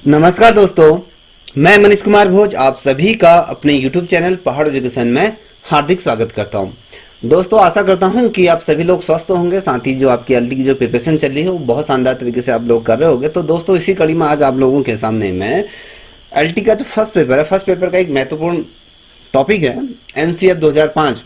नमस्कार दोस्तों, मैं मनीष कुमार भोज आप सभी का अपने YouTube चैनल पहाड़ एजुकेशन में हार्दिक स्वागत करता हूं। दोस्तों, आशा करता हूं कि आप सभी लोग स्वस्थ होंगे। साथ ही जो आपकी एलटी की जो प्रिपरेशन चल रही है वो बहुत शानदार तरीके से आप लोग कर रहे होंगे। तो दोस्तों, इसी कड़ी में आज आप लोगों के सामने मैं एलटी का जो फर्स्ट पेपर है, फर्स्ट पेपर का एक महत्वपूर्ण टॉपिक है एनसीएफ 2005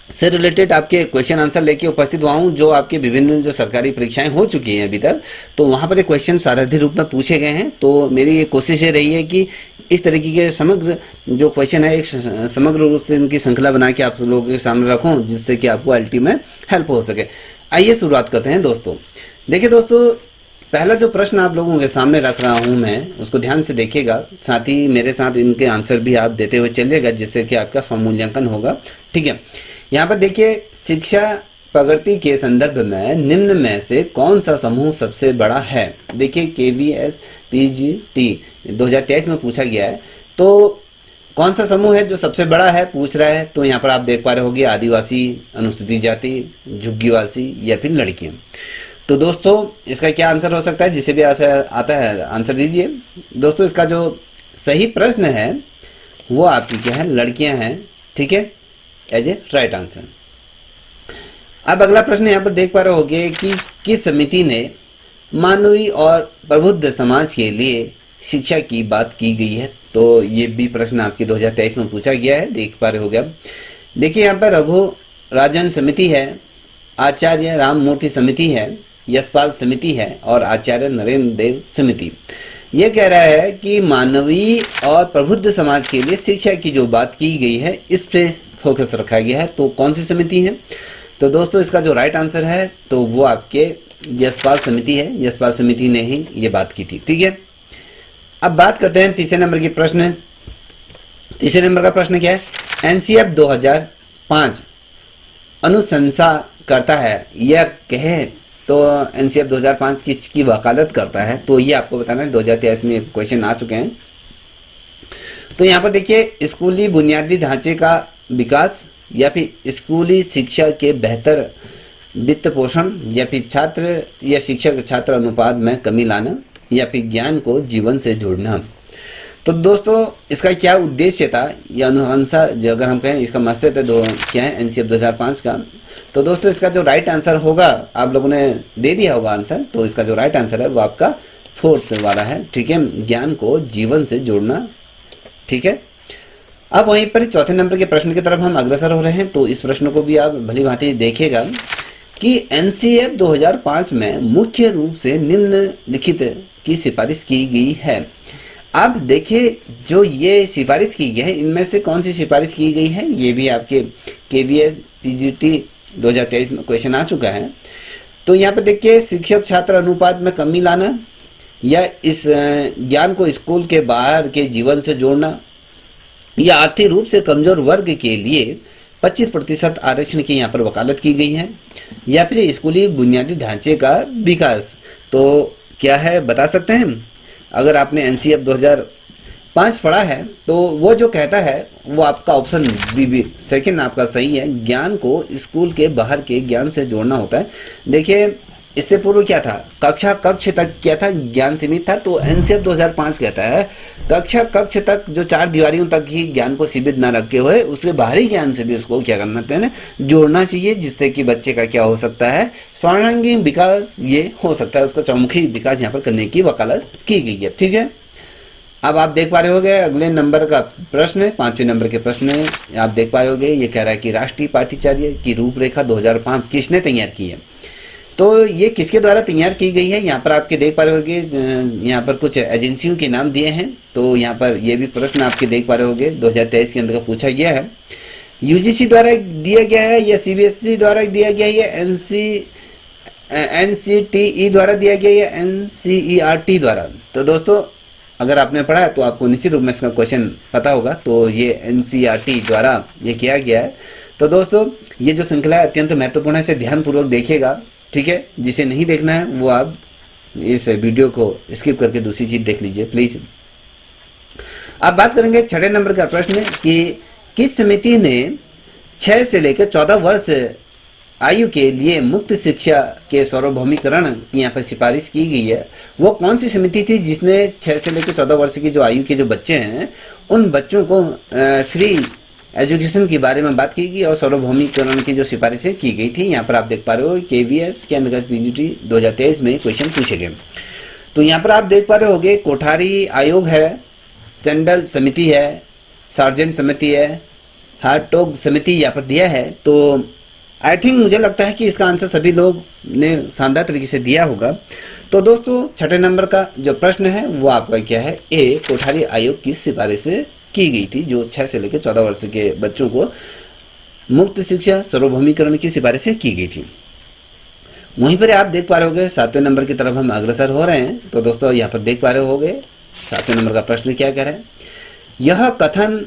से रिलेटेड आपके क्वेश्चन आंसर लेके उपस्थित हुआ हूँ, जो आपके विभिन्न जो सरकारी परीक्षाएं हो चुकी हैं अभी तक, तो वहाँ पर ये क्वेश्चन सारथी रूप में पूछे गए हैं। तो मेरी ये कोशिश ये रही है कि इस तरीके के समग्र जो क्वेश्चन है एक समग्र रूप से इनकी श्रृंखला बना के आप लोगों के सामने रखूँ, जिससे कि आपको एलटी में हेल्प हो सके। आइए शुरुआत करते हैं दोस्तों। देखिए दोस्तों, पहला जो प्रश्न आप लोगों के सामने रख रहा हूं मैं, उसको ध्यान से देखिएगा। साथ ही मेरे साथ इनके आंसर भी आप देते हुए चलिएगा, जिससे कि आपका स्वमूल्यांकन होगा। ठीक है, यहाँ पर देखिए, शिक्षा प्रगति के संदर्भ में निम्न में से कौन सा समूह सबसे बड़ा है। देखिए, केवीएस पीजीटी 2023 में पूछा गया है, तो कौन सा समूह है जो सबसे बड़ा है पूछ रहा है। तो यहाँ पर आप देख पा रहे होंगे, आदिवासी, अनुसूचित जाति, झुग्गीवासी या फिर लड़कियां। तो दोस्तों, इसका क्या आंसर हो सकता है, जिसे भी आता है आंसर दीजिए। दोस्तों, इसका जो सही प्रश्न है वो आपकी क्या है, लड़कियां हैं। ठीक है, एज ए राइट आंसर। अब अगला प्रश्न यहाँ पर देख पा रहे होंगे कि किस समिति ने मानवीय और प्रबुद्ध समाज के लिए शिक्षा की बात की गई है। तो ये भी प्रश्न आपके 2023 में पूछा गया है, देख पा रहे होंगे। अब देखिए, यहाँ पर रघु राजन समिति है, आचार्य राममूर्ति समिति है, यशपाल समिति है और आचार्य नरेंद्र देव समिति। ये कह रहा है कि मानवीय और प्रबुद्ध समाज के लिए शिक्षा की जो बात की गई है, इस पे फोकस रखा गया है। तो कौन सी समिति है? तो दोस्तों, इसका जो राइट आंसर है तो वो आपके यशपाल समिति है। यशपाल समिति ने ही ये बात की थी। ठीक है, अब बात करते हैं तीसरे नंबर के प्रश्न। तीसरे नंबर का प्रश्न क्या है? एनसीएफ 2005 अनुशंसा करता है यह कहे, तो एनसीएफ 2005 किसकी वकालत करता है? तो ये आपको बताना है, 2023 में क्वेश्चन आ चुके हैं। तो यहाँ पर देखिए, स्कूली बुनियादी ढांचे का विकास या फिर स्कूली शिक्षा के बेहतर वित्त पोषण या फिर छात्र या शिक्षक छात्र अनुपात में कमी लाना या फिर ज्ञान को जीवन से जोड़ना। तो दोस्तों, इसका क्या उद्देश्य था या अनुशंसा जो अगर हम कहें, इसका मकसद है क्या है एनसीएफ 2005 का। तो दोस्तों, इसका जो राइट आंसर होगा, आप लोगों ने दे दिया होगा आंसर, तो इसका जो राइट आंसर है वो आपका फोर्थ वाला है। ठीक है, ज्ञान को जीवन से जोड़ना। ठीक है, अब वहीं पर चौथे नंबर के प्रश्न की तरफ हम अग्रसर हो रहे हैं। तो इस प्रश्न को भी आप भली भांति देखिएगा कि एनसीएफ 2005 में मुख्य रूप से निम्नलिखित की सिफारिश की गई है। अब देखिए, जो ये सिफारिश की गई है, इनमें से कौन सी सिफारिश की गई है, ये भी आपके केवीएस पीजीटी 2023 में क्वेश्चन आ चुका है। तो यहाँ पे देखिए, शिक्षक छात्र अनुपात में कमी लाना या इस ज्ञान को स्कूल के बाहर के जीवन से जोड़ना या आर्थिक रूप से कमजोर वर्ग के लिए 25% आरक्षण की यहाँ पर वकालत की गई है, या फिर स्कूली बुनियादी ढांचे का विकास। तो क्या है बता सकते हैं? अगर आपने एनसीएफ 2005 पढ़ा है तो वो जो कहता है वो आपका ऑप्शन बी सेकंड आपका सही है। ज्ञान को स्कूल के बाहर के ज्ञान से जोड़ना होता है। देखिए, इससे पूर्व क्या था, कक्ष तक क्या था, ज्ञान सीमित था। तो एनसीएफ 2005 कहता है कक्ष तक जो 4 दीवारियों तक ही ज्ञान को सीमित न रखे हुए उसके बाहरी ज्ञान से भी उसको क्या करना है, जोड़ना चाहिए, जिससे कि बच्चे का क्या हो सकता है, सर्वांगीण विकास ये हो सकता है, उसका चौमुखी विकास यहाँ पर करने की वकालत की गई है। ठीक है, अब आप देख पा रहे होंगे अगले नंबर का प्रश्न, 5वें नंबर के प्रश्न आप देख पा रहे होंगे। ये कह रहा है कि राष्ट्रीय पाठ्यचर्या की रूपरेखा 2005 किसने तैयार की है। तो ये किसके द्वारा तैयार की गई है, यहाँ पर आपके देख पा रहे होंगे, यहाँ पर कुछ एजेंसियों के नाम दिए हैं। तो यहाँ पर ये भी प्रश्न आपके देख पा रहे होंगे, 2023 के अंदर का पूछा गया है। यूजीसी द्वारा दिया गया है या सीबीएसई द्वारा दिया गया है या एनसीटीई द्वारा दिया गया है या एनसीईआरटी द्वारा। तो दोस्तों, अगर आपने पढ़ा है तो आपको निश्चित रूप में इसका क्वेश्चन पता होगा। तो ये एनसीईआरटी द्वारा ये किया गया है। तो दोस्तों, ये जो श्रृंखला है अत्यंत महत्वपूर्ण है, इसे ध्यानपूर्वक देखिएगा। ठीक है, जिसे नहीं देखना है वो आप इस वीडियो को स्किप करके दूसरी चीज देख लीजिए प्लीज। अब बात करेंगे 6 नंबर का प्रश्न कि किस समिति ने 6 से लेकर 14 वर्ष आयु के लिए मुक्त शिक्षा के सार्वभौमिकरण की यहाँ पर सिफारिश की गई है, वो कौन सी समिति थी जिसने 6 से लेकर 14 वर्ष की जो आयु के जो बच्चे हैं उन बच्चों को फ्री एजुकेशन के बारे में बात की गई और सार्वभौमिकरण की जो सिफारिशें की गई थी। यहाँ पर आप देख पा रहे हो KVS के अंतर्गत PGT 2023 में क्वेश्चन पूछे गए। तो यहाँ पर आप देख पा रहे होगे कोठारी आयोग है, सेंडल समिति है, सार्जेंट समिति है, हार्टोग समिति यहाँ पर दिया है। तो आई थिंक मुझे लगता है कि इसका आंसर सभी लोग ने शानदार तरीके से दिया होगा। तो दोस्तों छठे नंबर का जो प्रश्न है वो आपका क्या है, ए कोठारी आयोग की सिफारिश की गई थी जो 6 से लेकर 14 वर्ष के बच्चों को मुक्त शिक्षा सार्वभौमिकरण की सिफारिश की गई थी। वहीं पर आप देख पा रहे होगे 7वें नंबर की तरफ हम अग्रसर हो रहे हैं। तो दोस्तों यहाँ पर देख पा रहे होगे 7वें नंबर का प्रश्न क्या कह रहा है, यह कथन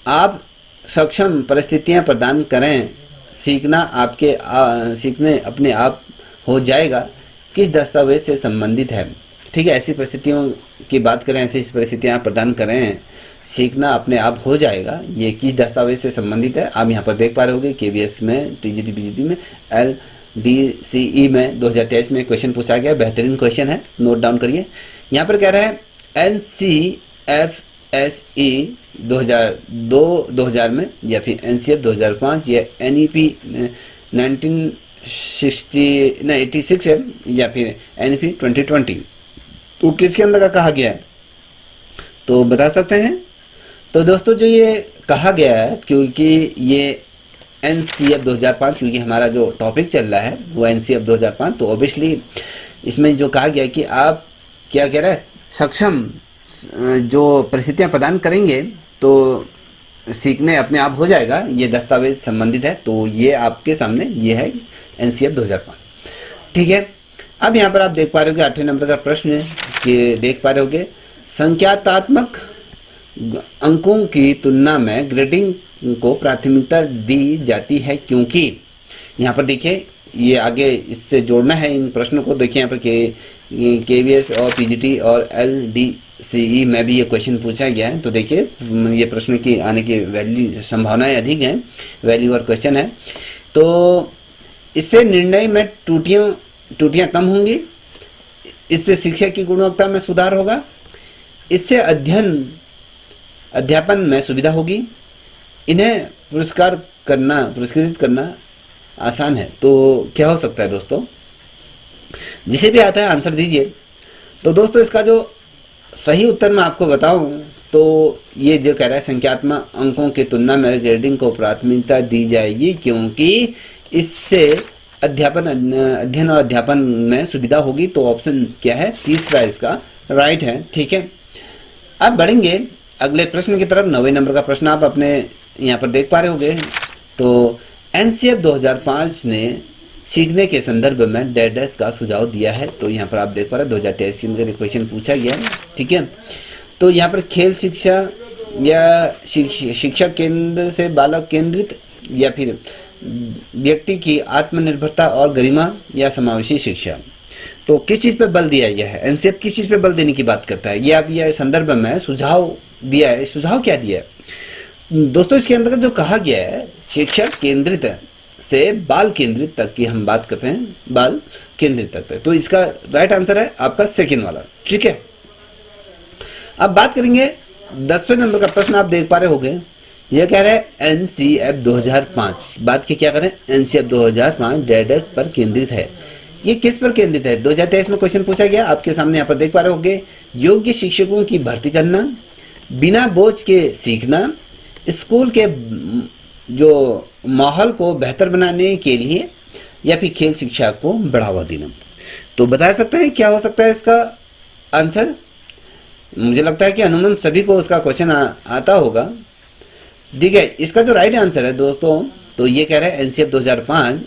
आप सक्षम परिस्थितियां प्रदान करें, सीखने अपने आप हो जाएगा, किस दस्तावेज से संबंधित है। ठीक है, ऐसी परिस्थितियों की बात करें, ऐसी परिस्थितियां प्रदान करें, सीखना अपने आप हो जाएगा, ये किस दस्तावेज से संबंधित है। आप यहाँ पर देख पा रहे होगे KVS में, TGT PGT में, LDCE में 2023 में क्वेश्चन पूछा गया, बेहतरीन क्वेश्चन है, नोट डाउन करिए। यहाँ पर कह रहा है NCFSE 2002-2000 में, या फिर NCF 2005 या NEP 1986 है, या फिर NEP 2020। तो किसके अंदर का कहा गया है तो बता सकते हैं। तो दोस्तों जो ये कहा गया है, क्योंकि ये NCF 2005 क्योंकि हमारा जो टॉपिक चल रहा है वो NCF 2005, तो ऑब्वियसली इसमें जो कहा गया कि आप क्या कह रहे हैं, सक्षम जो परिस्थितियां प्रदान करेंगे तो सीखने अपने आप हो जाएगा, ये दस्तावेज संबंधित है। तो ये आपके सामने ये है NCF 2005। ठीक है, अब यहाँ पर आप देख पा रहे होगे 8वें नंबर का प्रश्न है कि देख पा रहे होगे संख्यात्मक अंकों की तुलना में ग्रेडिंग को प्राथमिकता दी जाती है क्योंकि। यहाँ पर देखिए ये आगे इससे जोड़ना है इन प्रश्नों को। देखिए यहाँ पर KVS और PGT और LDCE में भी ये क्वेश्चन पूछा गया है। तो देखिए ये प्रश्न की आने की वैल्यू संभावनाएं अधिक हैं, वैल्यू और क्वेश्चन है। तो इससे निर्णय में त्रुटियां कम होंगी, इससे शिक्षा की गुणवत्ता में सुधार होगा, इससे अध्यापन में सुविधा होगी, इन्हें पुरस्कृत करना आसान है। तो क्या हो सकता है दोस्तों, जिसे भी आता है आंसर दीजिए। तो दोस्तों इसका जो सही उत्तर मैं आपको बताऊं तो ये जो कह रहा है संख्यात्मक अंकों की तुलना में ग्रेडिंग को प्राथमिकता दी जाएगी क्योंकि इससे अध्ययन और अध्यापन में सुविधा होगी। तो ऑप्शन क्या है, तीसरा इसका राइट है। ठीक है, अब बढ़ेंगे अगले प्रश्न की तरफ। 9वें नंबर का प्रश्न आप अपने यहाँ पर देख पा रहे होंगे। तो NCF 2005 ने सीखने के संदर्भ में डैश का सुझाव दिया है। तो यहाँ पर आप देख पा रहे हैं 2023 के अंदर क्वेश्चन पूछा गया है। ठीक है, तो यहाँ पर खेल शिक्षा या शिक्षा केंद्र से बालक केंद्रित, या फिर व्यक्ति की आत्मनिर्भरता और गरिमा, या समावेशी शिक्षा। तो किस चीज पे बल दिया गया है, NCF किस चीज पे बल देने की बात करता है, ये आप ये संदर्भ में सुझाव दिया है। सुझाव क्या दिया है दोस्तों, इसके अंतर्गत जो कहा गया है शिक्षा केंद्रित से बाल केंद्रित तक की हम बात करते हैं, बाल केंद्रित तक। तो इसका राइट आंसर है आपका सेकंड वाला। ठीक है, अब बात करेंगे 10वें नंबर का प्रश्न। आप देख पा रहे होंगे यह कह रहा है NCF 2005 बात की क्या करें, NCF 2005 डैश पर केंद्रित है। ये किस पर केंद्रित है, 2023 में क्वेश्चन पूछा गया आपके सामने। यहाँ पर देख पा रहे होंगे योग्य शिक्षकों की भर्ती करना, बिना बोझ के सीखना, स्कूल के जो माहौल को बेहतर बनाने के लिए, या फिर खेल शिक्षा को बढ़ावा देना। तो बता सकते हैं क्या हो सकता है इसका आंसर। मुझे लगता है कि अनुमान सभी को उसका क्वेश्चन आता होगा। ठीक है, इसका जो राइट आंसर है दोस्तों, तो ये कह रहा है NCF 2005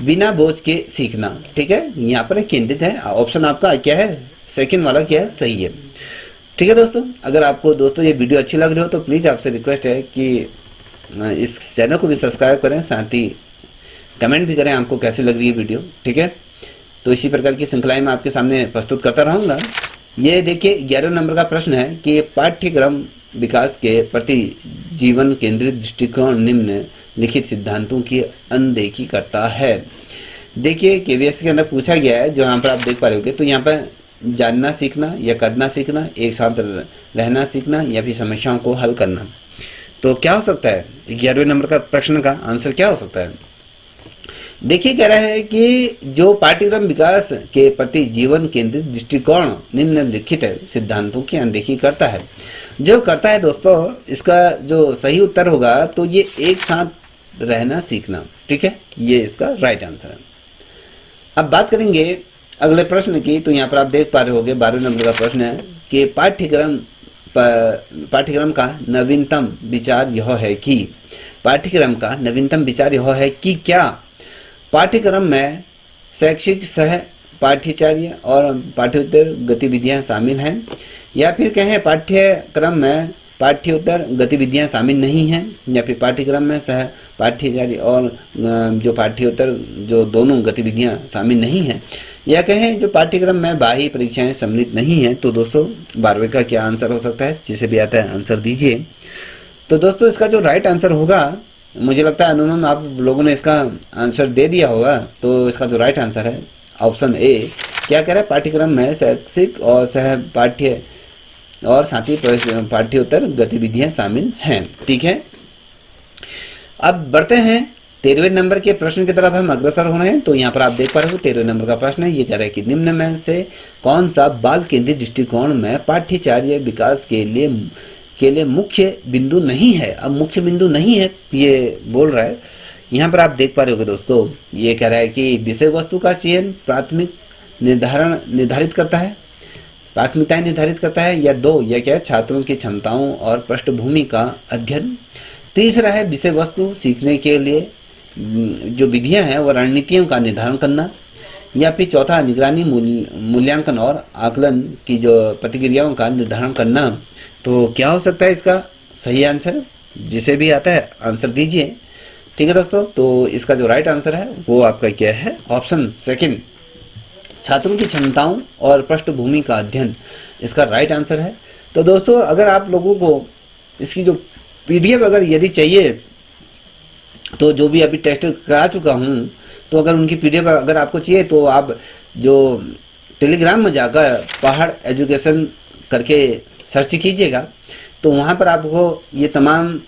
बिना बोझ के सीखना। ठीक है, यहाँ पर केंद्रित है। ऑप्शन आपका क्या है, सेकंड वाला क्या है, सही है। ठीक है दोस्तों, अगर आपको दोस्तों ये वीडियो अच्छी लग रही हो तो प्लीज़ आपसे रिक्वेस्ट है कि इस चैनल को भी सब्सक्राइब करें, साथ ही कमेंट भी करें आपको कैसी लग रही है वीडियो। ठीक है, तो इसी प्रकार की श्रृंखलाएं मैं आपके सामने प्रस्तुत करता रहूँगा। ये देखिए 11 नंबर का प्रश्न है कि पाठ्यक्रम विकास के प्रति जीवन केंद्रित दृष्टिकोण निम्न लिखित सिद्धांतों की अनदेखी करता है। देखिए केवीएस के अंदर पूछा गया है, जो यहाँ पर आप देख पा रहे होगे, तो यहाँ पर जानना सीखना या करना सीखना, एक साथ रहना सीखना या फिर समस्याओं को हल करना। तो क्या हो सकता है 11वें नंबर का प्रश्न का आंसर क्या हो सकता है? देखिए कह रहा है कि जो पाठ्यक्रम विकास के प्रति जीवन केंद्रित दृष्टिकोण निम्नलिखित सिद्धांतों की अनदेखी करता है। जो करता है दोस्तों, इसका जो सही उत्तर होगा तो ये एक साथ रहना सीखना। ठीक है, ये इसका राइट आंसर है। अब बात करेंगे अगले प्रश्न की। तो यहाँ पर आप देख पा रहे होंगे 12वें नंबर का प्रश्न है कि पाठ्यक्रम का नवीनतम विचार यह है कि क्या पाठ्यक्रम में शैक्षिक सह पाठ्यचर्या और पाठ्योत्तर गतिविधियां शामिल हैं, या फिर कहें पाठ्यक्रम में पाठ्योत्तर गतिविधियां शामिल नहीं हैं, या फिर पाठ्यक्रम में सह पाठ्यचर्या और जो पाठ्योत्तर जो दोनों गतिविधियां शामिल नहीं हैं, या कहें जो पाठ्यक्रम में बाह्य परीक्षाएं सम्मिलित नहीं हैं। तो दोस्तों 12वें का क्या आंसर हो सकता है? जिसे भी आता है आंसर दीजिए। तो दोस्तों इसका जो राइट आंसर होगा, मुझे लगता है अनुमान आप लोगों ने इसका आंसर दे दिया होगा। तो इसका जो राइट आंसर है ऑप्शन ए। क्या कह रहा है? पाठ्यक्रम में शैक्षिक और सह पाठ्य और साथ ही पाठ्योत्तर गतिविधियां शामिल हैं। ठीक है, अब बढ़ते हैं 13वें नंबर के प्रश्न की तरफ हम अग्रसर हो रहे हैं। तो यहाँ पर आप देख पा रहे हो 13वें नंबर का प्रश्न है। ये कह रहा है कि निम्न में से कौन सा बाल केंद्रित दृष्टिकोण में पाठ्यचर्या विकास के लिए मुख्य बिंदु नहीं है? अब मुख्य बिंदु नहीं है ये बोल रहा है। यहाँ पर आप देख पा रहे होगे दोस्तों, ये कह रहा है कि विषय वस्तु का चयन निर्धारित करता है, प्राथमिकताएं निर्धारित करता है, या दो या क्या छात्रों की क्षमताओं और पृष्ठभूमि का अध्ययन। तीसरा है विषय वस्तु सीखने के लिए जो विधियां हैं वो रणनीतियों का निर्धारण करना, या फिर चौथा निगरानी मूल्यांकन और आकलन की जो प्रतिक्रियाओं का निर्धारण करना। तो क्या हो सकता है इसका सही आंसर? जिसे भी आता है आंसर दीजिए। ठीक है दोस्तों, तो इसका जो राइट आंसर है वो आपका क्या है? ऑप्शन सेकंड, छात्रों की क्षमताओं और पृष्ठभूमि का अध्ययन, इसका राइट आंसर है। तो दोस्तों अगर आप लोगों को इसकी जो पीडीएफ अगर यदि चाहिए, तो जो भी अभी टेस्ट करा चुका हूँ, तो अगर उनकी पीडीएफ अगर आपको चाहिए तो आप जो टेलीग्राम में जाकर पहाड़ एजुकेशन करके सर्च कीजिएगा, तो वहाँ पर आपको ये तमाम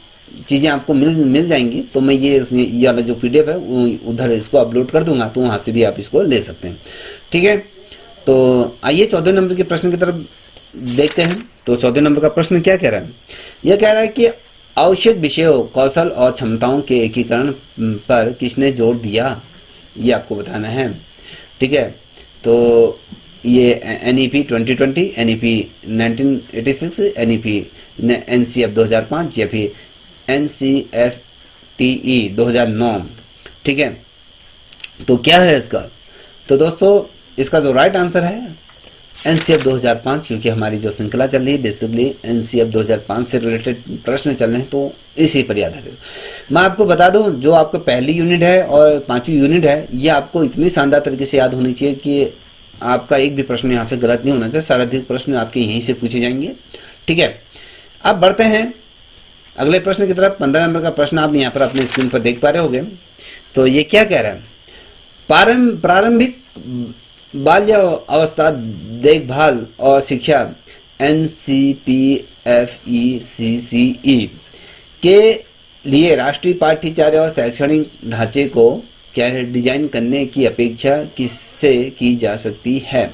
चीज़ें आपको मिल जाएंगी। तो मैं ये वाला जो पीडीएफ है उधर इसको अपलोड कर दूंगा, तो वहाँ से भी आप इसको ले सकते हैं। ठीक है, तो आइए 14 नंबर के प्रश्न की तरफ देखते हैं। तो 14 नंबर का प्रश्न क्या कह रहा है? यह कह रहा है कि आवश्यक विषयों, कौशल और क्षमताओं के एकीकरण पर किसने जोर दिया, ये आपको बताना है। ठीक है, तो ये NEP 2020, NEP 1986, NEP NCF 2005 या फिर NCFTE 2009। ठीक है, तो क्या है इसका? तो दोस्तों इसका जो राइट आंसर है NCF 2005, क्योंकि हमारी जो श्रृंखला चल रही है बेसिकली NCF 2005 से रिलेटेड प्रश्न चल रहे हैं, तो इसी पर याद है। मैं आपको बता दूं, जो आपका पहली यूनिट है और 5वीं यूनिट है, ये आपको इतनी शानदार तरीके से याद होनी चाहिए कि आपका एक भी प्रश्न यहाँ से गलत नहीं होना चाहिए। सर्वाधिक प्रश्न आपके यहीं से पूछे जाएंगे। ठीक है, अब बढ़ते हैं अगले प्रश्न की तरफ। 15 नंबर का प्रश्न आप यहाँ पर अपने स्क्रीन पर देख पा रहे होंगे। तो ये क्या कह रहा है? प्रारंभिक बाल्य अवस्था देखभाल और शिक्षा NCPFECCE के लिए राष्ट्रीय पाठ्यचर्या और शैक्षणिक ढांचे को क्या है डिजाइन करने की अपेक्षा किससे की जा सकती है?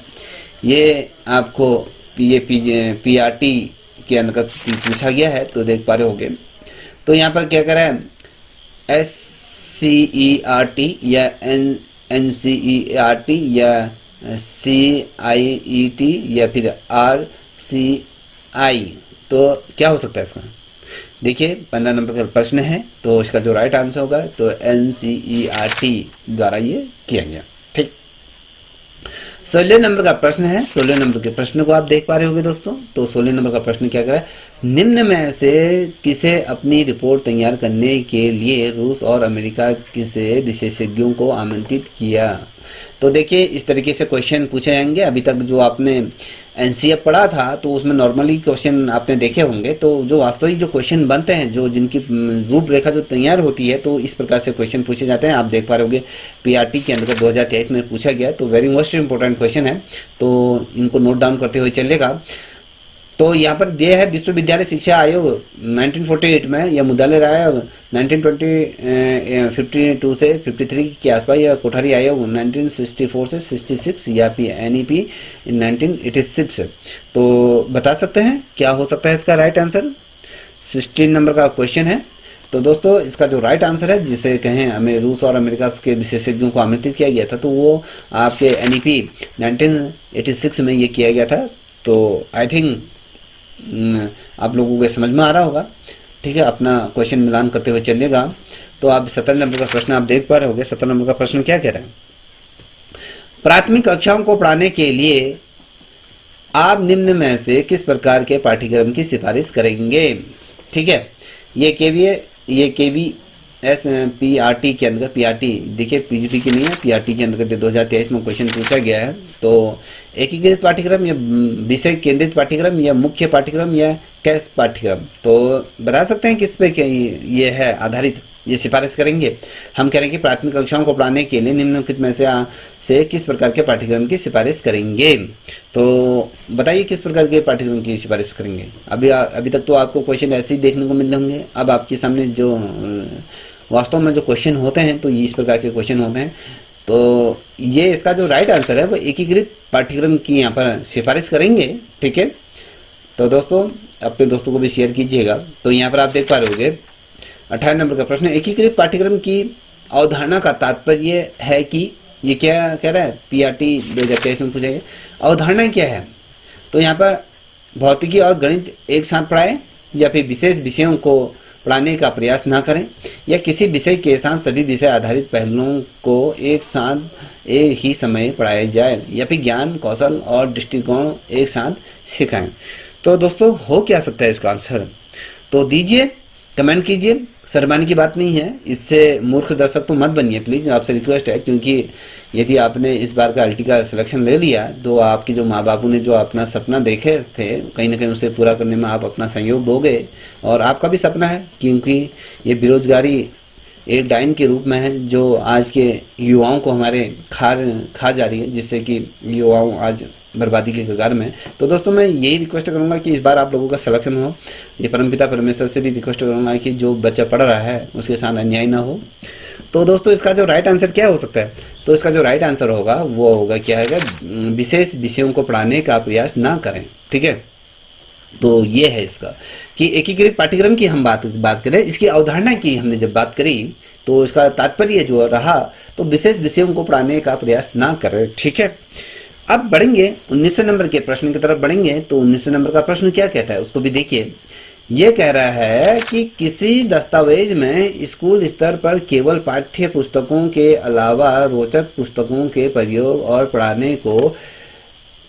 ये आपको PRT के अंतर्गत पूछा गया है, तो देख पा रहे होंगे। तो यहाँ पर क्या कर रहा है? SCERT या NCERT या CIET या फिर RCI। तो क्या हो सकता है इसका? देखिए 15 नंबर का प्रश्न है, तो इसका जो राइट आंसर होगा तो NCERT द्वारा ये किया गया। ठीक, 16 नंबर का प्रश्न है। 16 नंबर के प्रश्न को आप देख पा रहे होंगे दोस्तों। तो 16 नंबर का प्रश्न क्या कर रहा है? निम्न में से किसे अपनी रिपोर्ट तैयार करने के लिए रूस और अमेरिका से विशेषज्ञों को आमंत्रित किया? तो देखिए इस तरीके से क्वेश्चन पूछे जाएंगे। अभी तक जो आपने एनसीएफ पढ़ा था तो उसमें नॉर्मली क्वेश्चन आपने देखे होंगे, तो जो वास्तविक जो क्वेश्चन बनते हैं, जो जिनकी रूपरेखा जो तैयार होती है, तो इस प्रकार से क्वेश्चन पूछे जाते हैं। आप देख पा रहे होंगे पीआरटी के अंतर्गत 2023 में पूछा गया, तो वेरी मोस्ट इंपॉर्टेंट क्वेश्चन है, तो इनको नोट डाउन करते हुए चलेगा। तो यहाँ पर दिए है विश्वविद्यालय शिक्षा आयोग 1948 में, या मुद्यालय आयोग 1952 से 53 के आसपास, या कोठारी आयोग 1964 से 66, या फिर एनईपी 1986। तो बता सकते हैं क्या हो सकता है इसका राइट आंसर? 16 नंबर का क्वेश्चन है। तो दोस्तों इसका जो राइट आंसर है, जिसे कहें हमें रूस और अमेरिका के विशेषज्ञों को आमंत्रित किया गया था, तो वो आपके एनईपी 1986 में ये किया गया था। तो आई थिंक आप लोगों को समझ में आ रहा होगा। ठीक है, अपना क्वेश्चन मिलान करते हुए चलिएगा। तो आप 17 नंबर का प्रश्न आप देख पा रहे होंगे। 17 नंबर का प्रश्न क्या कह रहा है? प्राथमिक कक्षाओं को पढ़ाने के लिए आप निम्न में से किस प्रकार के पाठ्यक्रम की सिफारिश करेंगे? ठीक है, ये केवी एस पीआरटी के अंतर्गत, पीआरटी देखिए पीजीटी की नहीं है, पीआरटी के अंतर्गत 2023 में क्वेश्चन पूछा गया है। तो एकीकृत पाठ्यक्रम या विषय केंद्रित पाठ्यक्रम या मुख्य पाठ्यक्रम या कैश पाठ्यक्रम, तो बता सकते हैं किस पे ये है आधारित, ये सिफारिश करेंगे। हम कह रहे हैं कि प्राथमिक कक्षाओं को पढ़ाने के लिए निम्नलिखित में से किस प्रकार के पाठ्यक्रम की सिफारिश करेंगे। तो बताइए किस प्रकार के पाठ्यक्रम की सिफारिश करेंगे। अभी तक तो आपको क्वेश्चन ऐसे ही देखने को मिल रहे होंगे। अब आपके सामने जो वास्तव में जो क्वेश्चन होते हैं, तो ये इस प्रकार के क्वेश्चन होते हैं। तो ये इसका जो राइट आंसर है वो एकीकृत पाठ्यक्रम की यहाँ पर सिफारिश करेंगे। ठीक है, तो दोस्तों अपने दोस्तों को भी शेयर कीजिएगा। तो यहाँ पर आप देख पा रहे होंगे 18 नंबर का प्रश्न, एकीकृत पाठ्यक्रम की अवधारणा का तात्पर्य है कि, ये क्या कह रहा है? पीआरटी 2023 में पूछेगा अवधारणा क्या है। तो यहाँ पर भौतिकी और गणित एक साथ पढ़ाएं, या फिर विशेष विषयों को पढ़ाने का प्रयास ना करें, या किसी विषय के साथ सभी विषय आधारित पहलुओं को एक साथ एक ही समय पढ़ाया जाए, या फिर ज्ञान कौशल और दृष्टिकोण एक साथ सिखाएं। तो दोस्तों हो क्या सकता है इसका आंसर? तो दीजिए, कमेंट कीजिए, शर्माने की बात नहीं है। इससे मूर्ख दर्शक तो मत बनिए प्लीज, आपसे रिक्वेस्ट है, क्योंकि यदि आपने इस बार का अल्टी का सिलेक्शन ले लिया, तो आपके जो माँ बापू ने जो अपना सपना देखे थे, कहीं ना कहीं उसे पूरा करने में आप अपना सहयोग दोगे। और आपका भी सपना है, क्योंकि ये बेरोजगारी एक डाइन के रूप में है जो आज के युवाओं को हमारे खा जा रही है, जिससे कि युवाओं आज बर्बादी के कगार में। तो दोस्तों मैं यही रिक्वेस्ट करूंगा कि इस बार आप लोगों का सिलेक्शन हो। ये परमपिता परमेश्वर से भी रिक्वेस्ट करूंगा कि जो बच्चा पढ़ रहा है उसके साथ अन्याय ना हो। तो दोस्तों इसका जो राइट आंसर क्या हो सकता है? तो इसका जो राइट आंसर होगा वो होगा क्या है, विशेष विषयों को पढ़ाने का प्रयास ना करें। ठीक है, तो ये है इसका कि एकीकृत पाठ्यक्रम की हम बात करें, इसकी अवधारणा की हमने जब बात करी, तो इसका तात्पर्य जो रहा, तो विशेष विषयों को पढ़ाने का प्रयास ना करें। ठीक है, अब बढ़ेंगे 1900 नंबर के प्रश्न की तरफ बढ़ेंगे। तो 1900 नंबर का प्रश्न क्या कहता है उसको भी देखिए। ये कह रहा है कि किसी दस्तावेज में स्कूल स्तर पर केवल पाठ्य पुस्तकों के अलावा रोचक पुस्तकों के प्रयोग और पढ़ाने को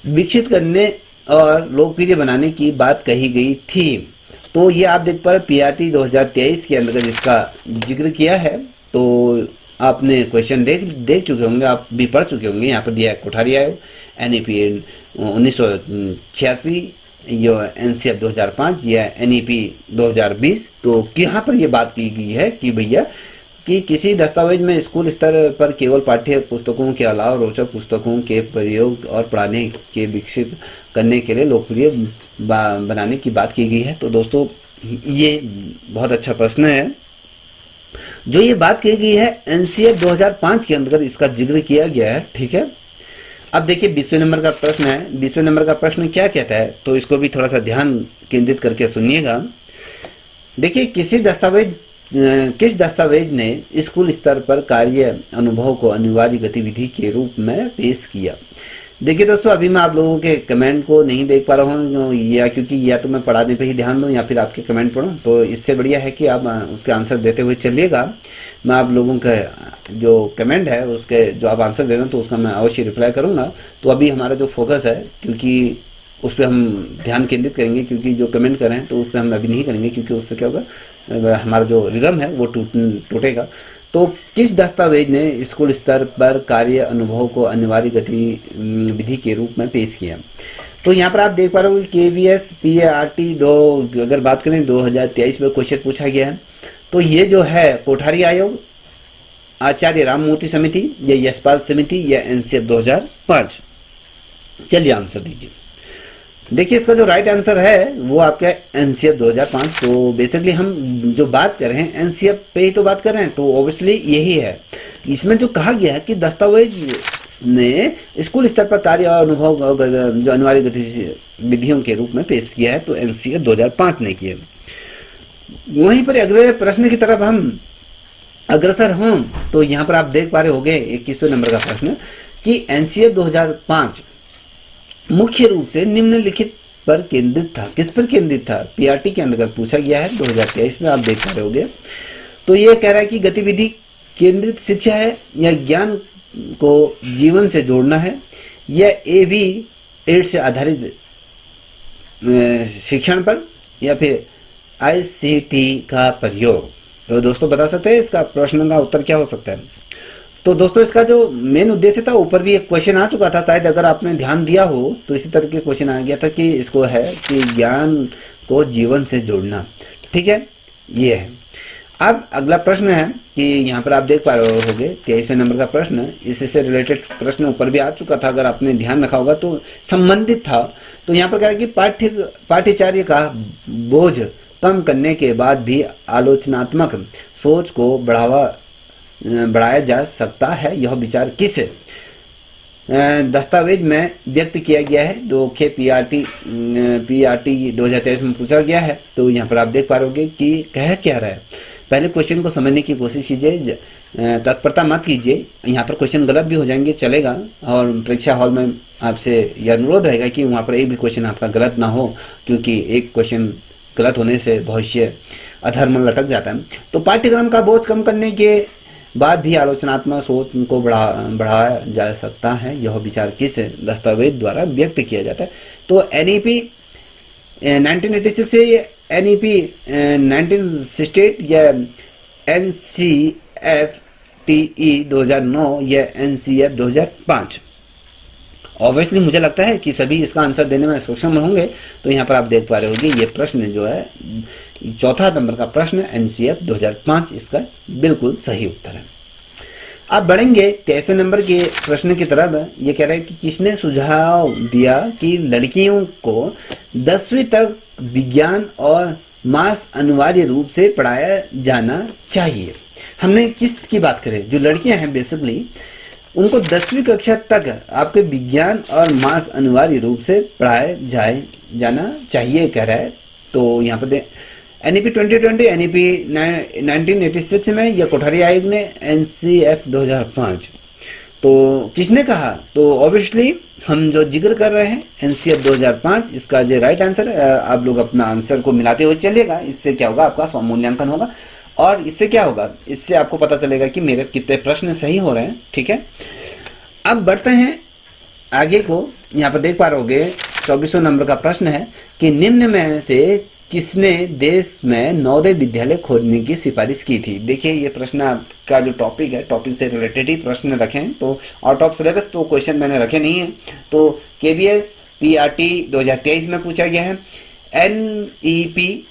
विकसित करने और लोकप्रिय बनाने की बात कही गई थी। तो ये आप देख पा रहे पीआरटी 2023 के अंतर्गत इसका जिक्र किया है। तो आपने क्वेश्चन देख चुके होंगे, आप भी पढ़ चुके होंगे। यहाँ पर दिया है कोठारी आयोग, एनईपी 1986, यो एनसीएफ 2005 या एनईपी 2020। तो यहाँ पर ये बात की गई है कि भैया कि किसी दस्तावेज में स्कूल स्तर पर केवल पाठ्य पुस्तकों के अलावा रोचक पुस्तकों के प्रयोग और पढ़ाने के विकसित करने के लिए लोकप्रिय बनाने की बात की गई है। तो दोस्तों ये बहुत अच्छा प्रश्न है जो ये बात की गई है एनसीएफ 2005 के अंतर्गत इसका जिक्र किया गया है। ठीक है, अब देखिए 20वें नंबर का प्रश्न है। 20वें नंबर का प्रश्न क्या कहता है, तो इसको भी थोड़ा सा ध्यान केंद्रित करके सुनिएगा। देखिए किस दस्तावेज ने स्कूल स्तर पर कार्य अनुभव को अनिवार्य गतिविधि के रूप में पेश किया। देखिए दोस्तों अभी मैं आप लोगों के कमेंट को नहीं देख पा रहा हूँ, या क्योंकि या तो मैं पढ़ाने पे ही ध्यान दूँ या फिर आपके कमेंट पढ़ूँ। तो इससे बढ़िया है कि आप उसके आंसर देते हुए चलिएगा। मैं आप लोगों का जो कमेंट है उसके जो आप आंसर दे रहे हैं तो उसका मैं अवश्य रिप्लाई करूँगा। तो अभी हमारा जो फोकस है, क्योंकि उस पर हम ध्यान केंद्रित करेंगे, क्योंकि जो कमेंट कर रहे हैं तो उस पर हम अभी नहीं करेंगे, क्योंकि उससे क्या होगा, हमारा जो रिदम है वो टूटेगा। तो किस दस्तावेज ने स्कूल स्तर पर कार्य अनुभव को अनिवार्य गतिविधि के रूप में पेश किया। तो यहाँ पर आप देख पा रहे हो KVS PART दो, अगर बात करें 2023 में क्वेश्चन पूछा गया है। तो ये जो है कोठारी आयोग, आचार्य राममूर्ति समिति या यशपाल समिति या NCF 2005। चलिए आंसर दीजिए। देखिए इसका जो राइट आंसर है वो आपका NCF 2005। तो बेसिकली हम जो बात कर रहे हैं NCF पे ही तो बात कर रहे हैं, तो ऑब्वियसली यही है। इसमें जो कहा गया है कि दस्तावेज ने स्कूल स्तर पर कार्य और अनुभव जो अनिवार्य गतिविधियों के रूप में पेश किया है, तो NCF 2005 ने किया। वहीं पर अगले प्रश्न की तरफ हम अग्रसर हों तो यहाँ पर आप देख पा रहे होंगे 21वें नंबर का प्रश्न कि NCF 2005 मुख्य रूप से निम्नलिखित पर केंद्रित था। किस पर केंद्रित था? PRT के अंतर्गत पूछा गया है 2023 में, आप देख पा रहे होंगे। तो ये कह रहा है कि गतिविधि केंद्रित शिक्षा है, या ज्ञान को जीवन से जोड़ना है, या AV एड से आधारित शिक्षण पर, या फिर ICT का प्रयोग। तो दोस्तों बता सकते हैं इसका प्रश्न का उत्तर क्या हो सकता है? तो दोस्तों इसका जो मेन उद्देश्य था, ऊपर भी एक क्वेश्चन आ चुका था, शायद अगर आपने ध्यान दिया हो तो इसी तरह के क्वेश्चन आ गया था कि इसको है कि ज्ञान को जीवन से जोड़ना। ठीक है, ये है। अब अगला प्रश्न है कि यहाँ पर आप देख पा रहे होंगे 23वें नंबर का प्रश्न, इससे रिलेटेड प्रश्न ऊपर भी आ चुका था, अगर आपने ध्यान रखा होगा तो संबंधित था। तो यहाँ पर कह रहा है कि पाठ्यचर्या का बोझ कम करने के बाद भी आलोचनात्मक सोच को बढ़ाया जा सकता है, यह विचार किस दस्तावेज में व्यक्त किया गया है? तो PRT 2023 में पूछा गया है। तो यहाँ पर आप देख पा रहे कि कह क्या रहा है। पहले क्वेश्चन को समझने की कोशिश कीजिए, तत्परता मत कीजिए। यहाँ पर क्वेश्चन गलत भी हो जाएंगे चलेगा, और परीक्षा हॉल में आपसे यह अनुरोध रहेगा कि वहाँ पर एक भी क्वेश्चन आपका गलत ना हो, क्योंकि एक क्वेश्चन गलत होने से भविष्य अधर्म लटक जाता है। तो पाठ्यक्रम का बोझ कम करने के बाद भी आलोचनात्मक सोच को बढ़ाया जा सकता है, यह विचार किस दस्तावेज द्वारा व्यक्त किया जाता है? तो NEP 1986 से NEP 1968 या NCFTE 2009 या NCF 2005। ऑब्वियसली मुझे लगता है कि सभी इसका आंसर देने में सक्षम होंगे। तो यहाँ पर आप देख पा रहे होंगे ये प्रश्न जो है चौथा नंबर का प्रश्न NCF 2005 इसका बिल्कुल सही उत्तर है। अब बढ़ेंगे 23वें नंबर के प्रश्न की तरफ। ये कह रहा है कि किसने सुझाव दिया कि लड़कियों को 10वीं तक विज्ञान और मास अनिवार्य रूप से पढ़ाया जाना चाहिए? हमने किसकी बात करें? जो लड़कियां हैं बेसिकली उनको 10वीं कक्षा तक आपके विज्ञान और मास अनिवार्य रूप से पढ़ाया जाना चाहिए कह रहा है। तो यहाँ पर NEP 2020, NEP 1986 में, या कोठारी आयोग ने NCF 2005। तो किसने कहा? तो ऑब्वियसली हम जो जिक्र कर रहे हैं NCF 2005 इसका जो राइट आंसर है। आप लोग अपना आंसर को मिलाते हुए चलिएगा, इससे क्या होगा आपका स्वमूल्यांकन होगा, और इससे क्या होगा, इससे आपको पता चलेगा कि मेरे कितने प्रश्न सही हो रहे हैं। ठीक है, अब बढ़ते हैं आगे को। यहाँ पर देख पा रहे होगे 24वें नंबर का प्रश्न है कि निम्न में से किसने देश में नवोदय विद्यालय खोलने की सिफारिश की थी? देखिए ये प्रश्न आपका जो टॉपिक है, टॉपिक से रिलेटेड ही प्रश्न रखें, तो आउट ऑफ सिलेबस तो क्वेश्चन मैंने रखे नहीं है। तो KVS PRT 2023 में पूछा गया है, NEP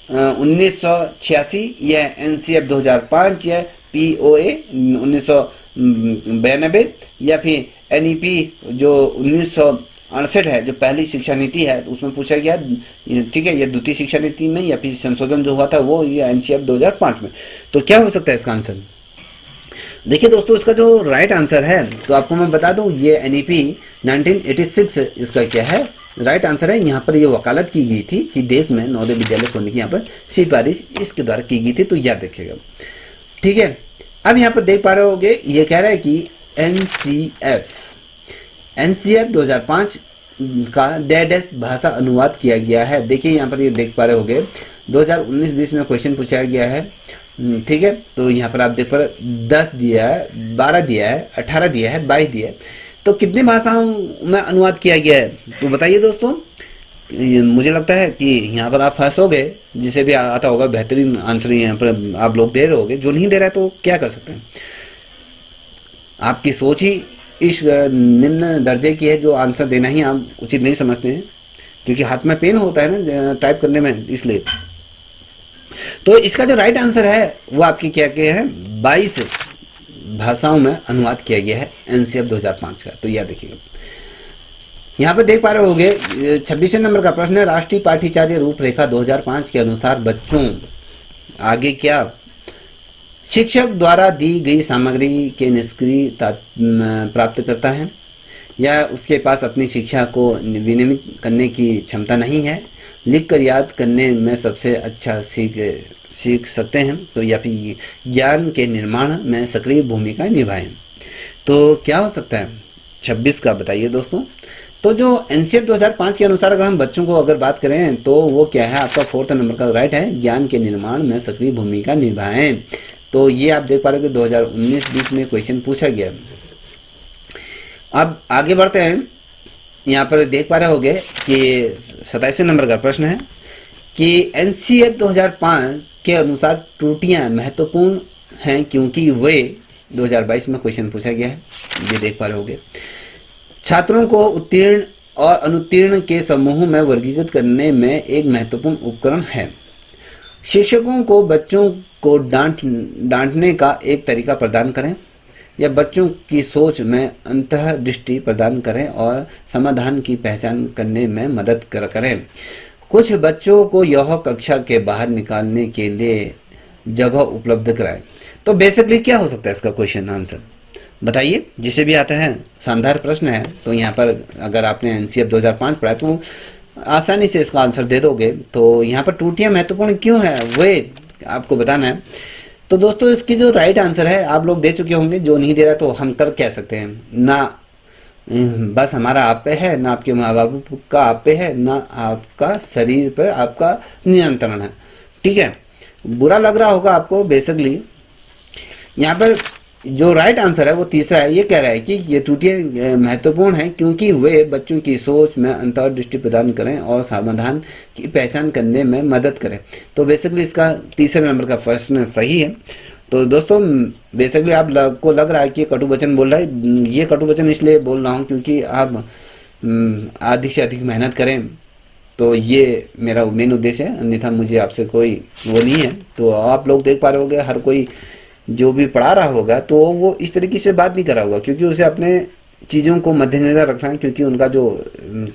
1986 या NCF 2005 या POA 1992 या फिर NEP जो 1968 है, जो पहली शिक्षा नीति है उसमें पूछा गया। ठीक है, या द्वितीय शिक्षा नीति में, या फिर संशोधन जो हुआ था वो, या NCF 2005 में। तो क्या हो सकता है इसका आंसर? देखिए दोस्तों इसका जो राइट आंसर है, तो आपको मैं बता दूं ये NEP 1986 इसका क्या है राइट आंसर है। यहाँ पर ये वकालत की गई थी कि देश में नवोदय विद्यालय खोलने की यहाँ पर सिफारिश इसके द्वारा की गई थी, तो याद रखिएगा। ठीक है, अब यहाँ पर देख पा रहे होगे ये कह रहा है कि NCF 2005 का डैश भाषा अनुवाद किया गया है। देखिए यहाँ पर ये देख पा रहे होगे 2019-20 में क्वेश्चन पूछा गया है। ठीक है, तो यहाँ पर आप देख पा रहे 10 दिया है, 12 दिया है, 18 दिया है, 22 दिया है। तो कितने भाषाओं में अनुवाद किया गया है? तो बताइए दोस्तों, मुझे लगता है कि यहाँ पर आप फंस हो गए। जिसे भी आता होगा बेहतरीन आंसर यहाँ पर आप लोग दे रहे होगे, जो नहीं दे रहा है तो क्या कर सकते हैं, आपकी सोच ही इस निम्न दर्जे की है जो आंसर देना ही आप उचित नहीं समझते हैं, क्योंकि हाथ में पेन होता है ना टाइप करने में, इसलिए। तो इसका जो राइट आंसर है वो आपकी क्या क्या है, 22 भाषाओं में अनुवाद किया गया है एनसीएफ 2005 का। तो यह देखिएगा, यहाँ पे देख पा रहे होंगे 26वें नंबर का प्रश्न है, राष्ट्रीय पाठ्यचर्या रूपरेखा 2005 के अनुसार बच्चों आगे क्या शिक्षक द्वारा दी गई सामग्री के निष्क्रिय प्राप्त करता है, या उसके पास अपनी शिक्षा को विनियमित करने की क्षमता नहीं है, लिखकर याद करने में सबसे अच्छा सीख सकते हैं, तो या फिर ज्ञान के निर्माण में सक्रिय भूमिका निभाएं। तो क्या हो सकता है 26 का, बताइए दोस्तों। तो जो एनसीएफ 2005 के अनुसार अगर हम बच्चों को अगर बात करें तो वो क्या है, आपका 4th नंबर का राइट है, ज्ञान के निर्माण में सक्रिय भूमिका निभाएं। तो ये आप देख पा रहे हो कि 2019-20 में क्वेश्चन पूछा गया। अब आगे बढ़ते हैं, यहाँ पर देख पा रहे होंगे कि 27वें नंबर का प्रश्न है कि एनसीएफ 2005 के अनुसार त्रुटियां महत्वपूर्ण हैं क्योंकि वे 2022 में क्वेश्चन पूछा गया है, ये देख पा रहे होंगे। छात्रों को उत्तीर्ण और अनुत्तीर्ण के समूह में वर्गीकृत करने में एक महत्वपूर्ण उपकरण है। शिक्षकों को बच्चों को डांटने का एक तरीका प्रदान करें, या बच्चों की सोच में अंतर्दृष्टि प्रदान करें और समाधान की पहचान करने में मदद करें। कुछ बच्चों को यह कक्षा के बाहर निकालने के लिए जगह उपलब्ध कराएं। तो बेसिकली क्या हो सकता है इसका क्वेश्चन आंसर, बताइए, जिसे भी आता है। शानदार प्रश्न है। तो यहाँ पर अगर आपने एनसीएफ 2005 पढ़ा तो आसानी से इसका आंसर दे दोगे। तो यहाँ पर त्रुटियां महत्वपूर्ण क्यों है वे आपको बताना है। तो दोस्तों इसकी जो राइट आंसर है आप लोग दे चुके होंगे, जो नहीं दे रहा तो हम कर कह सकते हैं ना, बस हमारा आप पे है ना, आपके माँ बाप का आप पे है ना, आपका शरीर पर आपका नियंत्रण है। ठीक है, बुरा लग रहा होगा आपको। बेसिकली यहाँ पर जो राइट आंसर है वो तीसरा है। ये कह रहा है कि ये त्रुटियां महत्वपूर्ण हैं क्योंकि वे बच्चों की सोच में अंतर्दृष्टि प्रदान करें और समाधान की पहचान करने में मदद करें। तो बेसिकली इसका तीसरे नंबर का प्रश्न सही है। तो दोस्तों बेसिकली आप को लग रहा है कि कटु वचन बोल रहा है, ये कटु वचन इसलिए बोल रहा हूँ क्योंकि आप अधिक से अधिक मेहनत करें, तो ये मेरा मेन उद्देश्य है, अन्यथा मुझे आपसे कोई वो नहीं है। तो आप लोग देख पा रहे होंगे हर कोई जो भी पढ़ा रहा होगा तो वो इस तरीके से बात नहीं कर रहा होगा, क्योंकि उसे अपने चीज़ों को मद्देनजर रखना है, क्योंकि उनका जो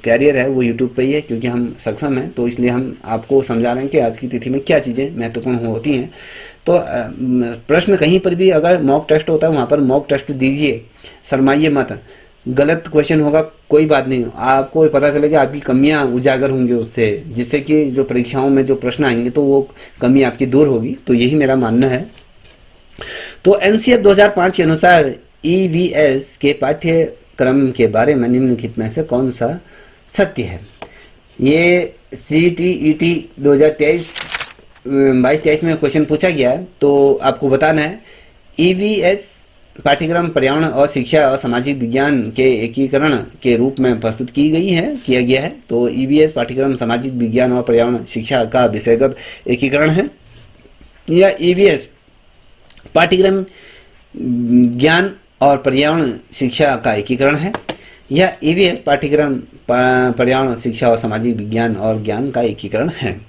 कैरियर है वो यूट्यूब पे ही है, क्योंकि हम सक्षम हैं। तो इसलिए हम आपको समझा रहे हैं कि आज की तिथि में क्या चीज़ें महत्वपूर्ण होती हैं। तो प्रश्न कहीं पर भी अगर मॉक टेस्ट होता है वहाँ पर मॉक टेस्ट दीजिए, शर्माइए मत। गलत क्वेश्चन होगा कोई बात नहीं, आपको पता चलेगा आपकी कमियां उजागर होंगी उससे, जिससे कि जो परीक्षाओं में जो प्रश्न आएंगे तो वो कमी आपकी दूर होगी। तो यही मेरा मानना है। तो एनसीएफ 2005 के अनुसार ईवीएस के पाठ्यक्रम के बारे में निम्नलिखित में से कौन सा सत्य है। ये सीटीईटी 2023 में क्वेश्चन पूछा गया है। तो आपको बताना है ईवीएस पाठ्यक्रम पर्यावरण और शिक्षा और सामाजिक विज्ञान के एकीकरण के रूप में प्रस्तुत किया गया है। तो ईवीएस पाठ्यक्रम सामाजिक विज्ञान और पर्यावरण शिक्षा का विषयगत एकीकरण है, या ईवीएस पाठ्यक्रम ज्ञान और पर्यावरण शिक्षा का एकीकरण है, या ईवीएस पाठ्यक्रम पर्यावरण शिक्षा और सामाजिक विज्ञान और ज्ञान का एकीकरण है।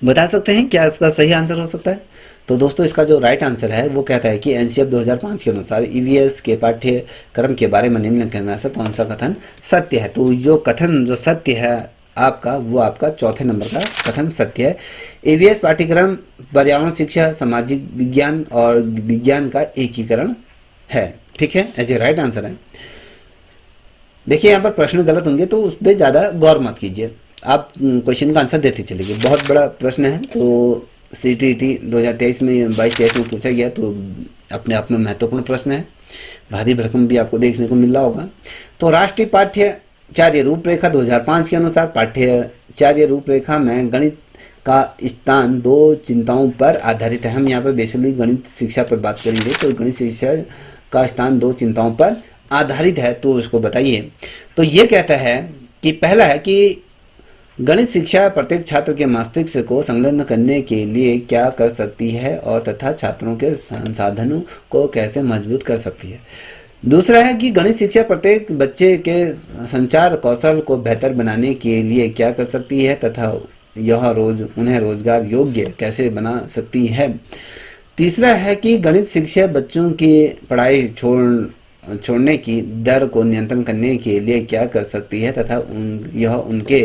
बता सकते हैं क्या इसका सही आंसर हो सकता है। तो दोस्तों इसका जो राइट आंसर है वो कहता है कि एनसीएफ 2005 के अनुसार ईवीएस के पाठ्यक्रम के बारे में निम्नलिखित में से कौन सा कथन सत्य है। तो जो कथन जो सत्य है आपका, वो आपका चौथे नंबर का कथन सत्य है। ईवीएस पाठ्यक्रम पर्यावरण शिक्षा सामाजिक विज्ञान और विज्ञान का एकीकरण है। ठीक है, ऐसे राइट आंसर है। देखिए यहाँ पर प्रश्न गलत होंगे तो उस पर ज़्यादा गौर मत कीजिए, आप क्वेश्चन का आंसर देते चलिए। बहुत बड़ा प्रश्न है, तो सीटीईटी 2023 में 22-23 में पूछा गया, तो अपने आप में महत्वपूर्ण प्रश्न है। भारी भरकम भी आपको देखने को मिल रहा होगा। तो राष्ट्रीय पाठ्यचर्या रूपरेखा 2005 के अनुसार पाठ्यचर्या रूपरेखा में गणित का स्थान 2 चिंताओं पर आधारित है। हम यहाँ पर बेसिकली गणित शिक्षा पर बात करेंगे। तो गणित शिक्षा का स्थान 2 चिंताओं पर आधारित है, तो उसको बताइए। तो ये कहता है कि पहला है कि गणित शिक्षा प्रत्येक छात्र के मस्तिष्क को संलग्न करने के लिए क्या कर सकती है और तथा छात्रों के संसाधनों को कैसे मजबूत कर सकती है। दूसरा है कि गणित शिक्षा प्रत्येक बच्चे के संचार कौशल को बेहतर बनाने के लिए क्या कर सकती है तथा यह उन्हें रोजगार योग्य कैसे बना सकती है। तीसरा है कि गणित शिक्षा बच्चों की पढ़ाई छोड़ने की दर को नियंत्रण करने के लिए क्या कर सकती है तथा यह उनके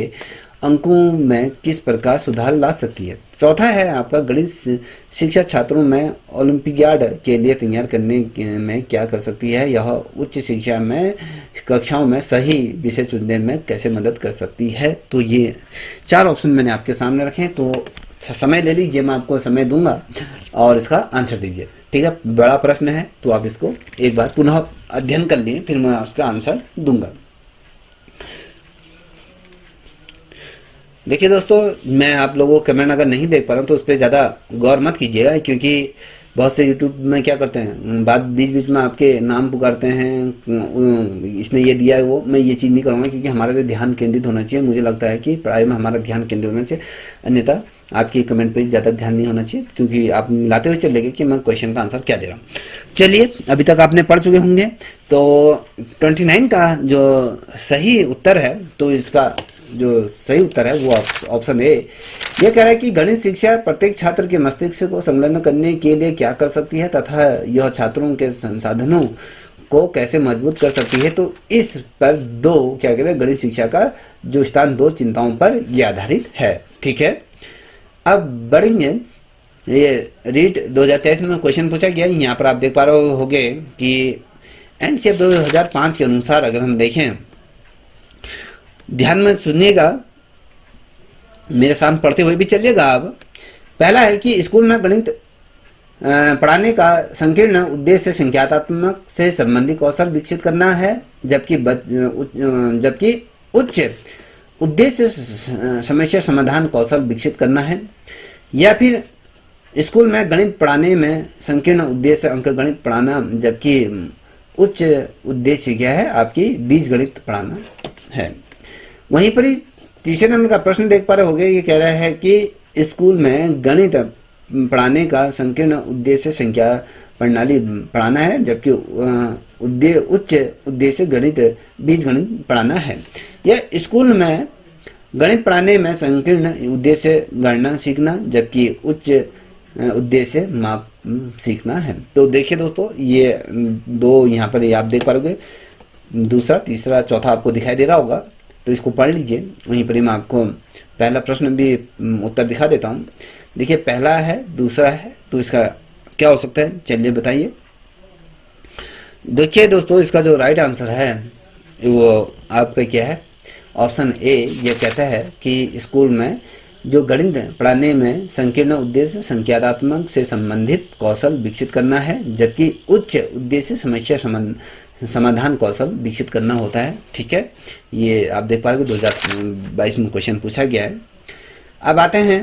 अंकों में किस प्रकार सुधार ला सकती है। चौथा है आपका गणित शिक्षा छात्रों में ओलंपियाड के लिए तैयार करने में क्या कर सकती है। यह उच्च शिक्षा में कक्षाओं में सही विषय चुनने में कैसे मदद कर सकती है। तो ये 4 ऑप्शन मैंने आपके सामने रखे हैं। तो समय ले लीजिए, मैं आपको समय दूंगा और इसका आंसर दीजिए। ठीक है, बड़ा प्रश्न है तो आप इसको एक बार पुनः अध्ययन कर लिए, फिर मैं उसका आंसर दूंगा। देखिए दोस्तों, मैं आप लोगों को कमेंट अगर नहीं देख पा रहा हूँ तो उस पर ज़्यादा गौर मत कीजिएगा, क्योंकि बहुत से यूट्यूब में क्या करते हैं, बात बीच बीच में आपके नाम पुकारते हैं, इसने ये दिया है वो। मैं ये चीज़ नहीं करूँगा, क्योंकि हमारा जो ध्यान केंद्रित होना चाहिए, मुझे लगता है कि पढ़ाई में हमारा ध्यान केंद्रित होना चाहिए, अन्यथा आपकी कमेंट पे ज़्यादा ध्यान नहीं होना चाहिए, क्योंकि आप मिलाते हुए चलेंगे कि मैं क्वेश्चन का आंसर क्या दे रहा हूँ। चलिए, अभी तक आपने पढ़ चुके होंगे। तो 29 का जो सही उत्तर है, तो इसका जो सही उत्तर है वो ऑप्शन ए। ये कह रहा है कि गणित शिक्षा प्रत्येक छात्र के मस्तिष्क को संलग्न करने के लिए क्या कर सकती है तथा यह छात्रों के संसाधनों को कैसे मजबूत कर सकती है। तो इस पर क्या कहते हैं, गणित शिक्षा का जो स्थान 2 चिंताओं पर यह आधारित है। ठीक है, अब बढ़ेंगे। ये रीट 2023 में क्वेश्चन पूछा गया। यहाँ पर आप देख पा रहे होंगे कि एनसीएफ 2005 के अनुसार अगर हम देखें, ध्यान में सुनिएगा, मेरे साथ पढ़ते हुए भी चलिएगा। अब पहला है कि स्कूल में गणित पढ़ाने का संकीर्ण उद्देश्य संख्यात्मक से संबंधित कौशल विकसित करना है, जबकि उच्च उद्देश्य समस्या समाधान कौशल विकसित करना है। या फिर स्कूल में गणित पढ़ाने में संकीर्ण उद्देश्य अंक गणित पढ़ाना, जबकि उच्च उद्देश्य क्या है, आपकी बीजगणित पढ़ाना है। वहीं पर ही तीसरे नंबर का प्रश्न देख पा रहे होंगे। ये कह रहा है कि स्कूल में गणित पढ़ाने का संकीर्ण उद्देश्य संख्या प्रणाली पढ़ाना है, जबकि उच्च उद्देश्य गणित बीजगणित पढ़ाना है। या स्कूल में गणित पढ़ाने में संकीर्ण उद्देश्य गणना सीखना, जबकि उच्च उद्देश्य माप सीखना है। तो देखिए दोस्तों, ये 2 यहाँ पर आप देख पा रहे होंगे, दूसरा, तीसरा, चौथा आपको दिखाई दे रहा होगा, तो इसको पढ़ लीजिए। वहीं पर मैं आपको पहला प्रश्न भी उत्तर दिखा देता हूँ। देखिए, पहला है, दूसरा है, तो इसका क्या हो सकता है, चलिए बताइए। देखिए दोस्तों, इसका जो राइट आंसर है वो आपका क्या है, ऑप्शन ए। ये कहता है कि स्कूल में जो गणित पढ़ाने में संकीर्ण उद्देश्य संख्यात्मक से संबंधित कौशल विकसित करना है, जबकि उच्च उद्देश्य समस्या समाधान कौशल विकसित करना होता है। ठीक है, ये आप देख पा रहे हो 2022 में क्वेश्चन पूछा गया है। अब आते हैं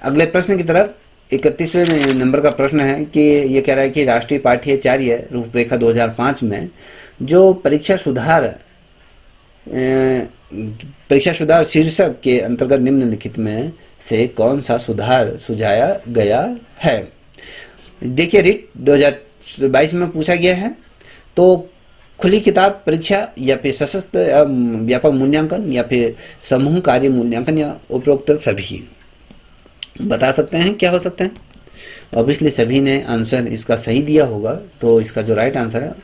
अगले प्रश्न की तरफ। 31वें नंबर का प्रश्न है कि ये कह रहा है कि राष्ट्रीय पाठ्यचर्या रूपरेखा 2005 में जो परीक्षा सुधार शीर्षक के अंतर्गत निम्नलिखित में से कौन सा सुधार सुझाया गया है। देखिए, रीट 2022 में पूछा गया है। तो खुली किताब परीक्षा, या फिर सशस्त्र व्यापक मूल्यांकन, या फिर समूह कार्य मूल्यांकन, या उपरोक्त सभी। बता सकते हैं क्या हो सकता है। ऑब्वियसली सभी ने आंसर इसका सही दिया होगा, तो इसका जो राइट आंसर है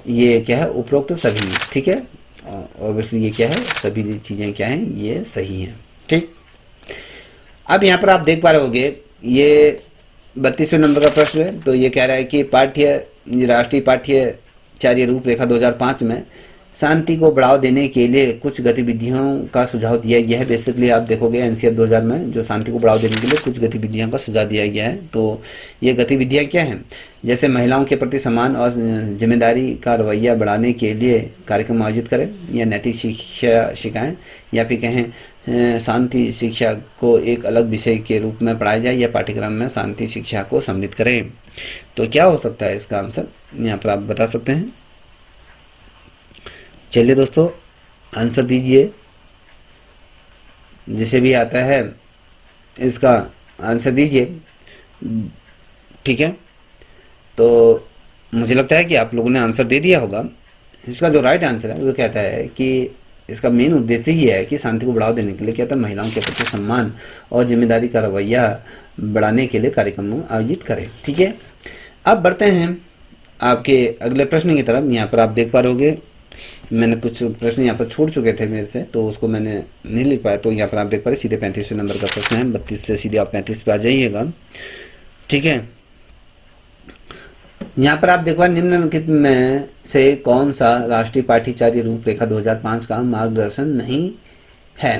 ये क्या है, उपरोक्त सभी। ठीक है, ऑब्वियसली ये क्या है, सभी चीज़ें क्या हैं, ये सही हैं। ठीक, अब यहाँ पर आप देख पा रहे होंगे, ये 32वें नंबर का प्रश्न है। तो ये कह रहा है कि राष्ट्रीय पाठ्यचर्या रूपरेखा 2005 में शांति को बढ़ावा देने के लिए कुछ गतिविधियों का सुझाव दिया गया है। बेसिकली आप देखोगे एनसीएफ 2000 में जो शांति को बढ़ावा देने के लिए कुछ गतिविधियों का सुझाव दिया गया है। तो ये गतिविधियां क्या हैं, जैसे महिलाओं के प्रति सम्मान और जिम्मेदारी का रवैया बढ़ाने के लिए कार्यक्रम आयोजित करें, या नैतिक शिक्षा सिखाएं, या फिर कहें शांति शिक्षा को एक अलग विषय के रूप में पढ़ाया जाए, या पाठ्यक्रम में शांति शिक्षा को सम्मिलित करें। तो क्या हो सकता है इसका आंसर, यहाँ पर आप बता सकते हैं। चलिए दोस्तों, आंसर दीजिए, जिसे भी आता है इसका आंसर दीजिए। ठीक है, तो मुझे लगता है कि आप लोगों ने आंसर दे दिया होगा। इसका जो राइट आंसर है वो कहता है कि इसका मेन उद्देश्य ही है कि शांति को बढ़ावा देने के लिए कहता है महिलाओं के प्रति सम्मान और जिम्मेदारी का रवैया बढ़ाने के लिए कार्यक्रम आयोजित करें। ठीक है, अब बढ़ते हैं आपके अगले प्रश्न की तरफ। यहाँ पर आप देख पा रहे होगे मैंने कुछ प्रश्न यहाँ पर छूट चुके थे मेरे से, तो उसको मैंने नहीं लिख पाया। तो यहाँ पर आप देख पा रहे सीधे 35वें नंबर का प्रश्न है। 32 से सीधे आप 35 पे आ जाइएगा। ठीक है, यहाँ पर आप देख पा निम्नलिखित में से कौन सा राष्ट्रीय पाठ्यचर्या रूपरेखा 2005 का मार्गदर्शन नहीं है।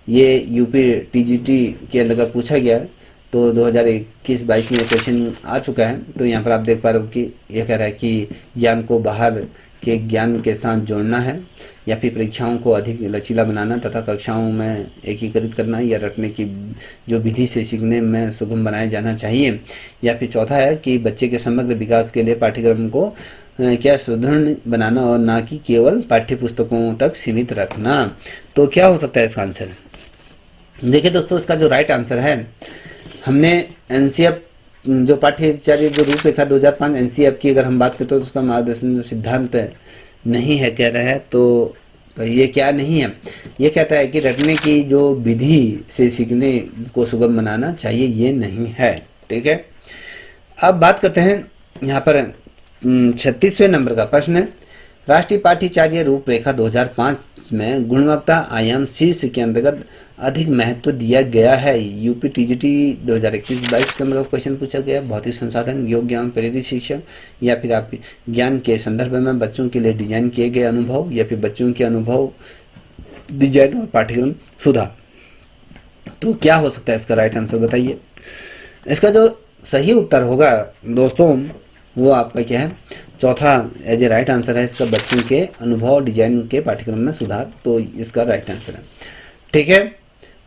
ये यूपी टीजीटी के अंतर्गत पूछा गया है, तो 2021-22 में क्वेश्चन आ चुका है। तो यहाँ पर आप देख पा रहे हो कि यह कह रहा है कि ज्ञान को बाहर के ज्ञान के साथ जोड़ना है, या फिर परीक्षाओं को अधिक लचीला बनाना तथा कक्षाओं में एकीकृत करना, या रटने की जो विधि से सीखने में सुगम बनाया जाना चाहिए, या फिर चौथा है कि बच्चे के समग्र विकास के लिए पाठ्यक्रम को क्या सुदृढ़ बनाना और ना कि केवल पाठ्य पुस्तकों तक सीमित रखना। तो क्या हो सकता है इसका आंसर? देखिए दोस्तों, इसका जो राइट आंसर है, हमने एनसीएफ जो पाठ्यचर्या जो रूपरेखा 2005 एनसीएफ की अगर हम बात करते तो उसका मार्गदर्शन जो सिद्धांत नहीं है कह रहा है। तो ये क्या नहीं है, ये कहता है कि रटने की जो विधि से सीखने को सुगम बनाना चाहिए, ये नहीं है। ठीक है, अब बात करते हैं यहाँ पर 36वें नंबर का प्रश्न है। राष्ट्रीय पाठ्यचर्या रूपरेखा 2005 में गुणवत्ता आयाम शीर्ष के अंतर्गत अधिक महत्व दिया गया है। यूपी टीजीटी 2021-22 के अंतर्गत क्वेश्चन पूछा गया। भौतिक संसाधन, योग्य एवं प्रेरित शिक्षक, या फिर आप ज्ञान के संदर्भ में बच्चों के लिए डिजाइन किए गए अनुभव, या फिर बच्चों के अनुभव डिजाइन और पाठ्यक्रम सुधार। तो क्या हो सकता है इसका राइट आंसर बताइए। इसका जो सही उत्तर होगा दोस्तों वो आपका क्या है, चौथा एज ए राइट आंसर है इसका, बच्चों के अनुभव डिजाइन के पाठ्यक्रम में सुधार। तो इसका राइट आंसर है। ठीक है,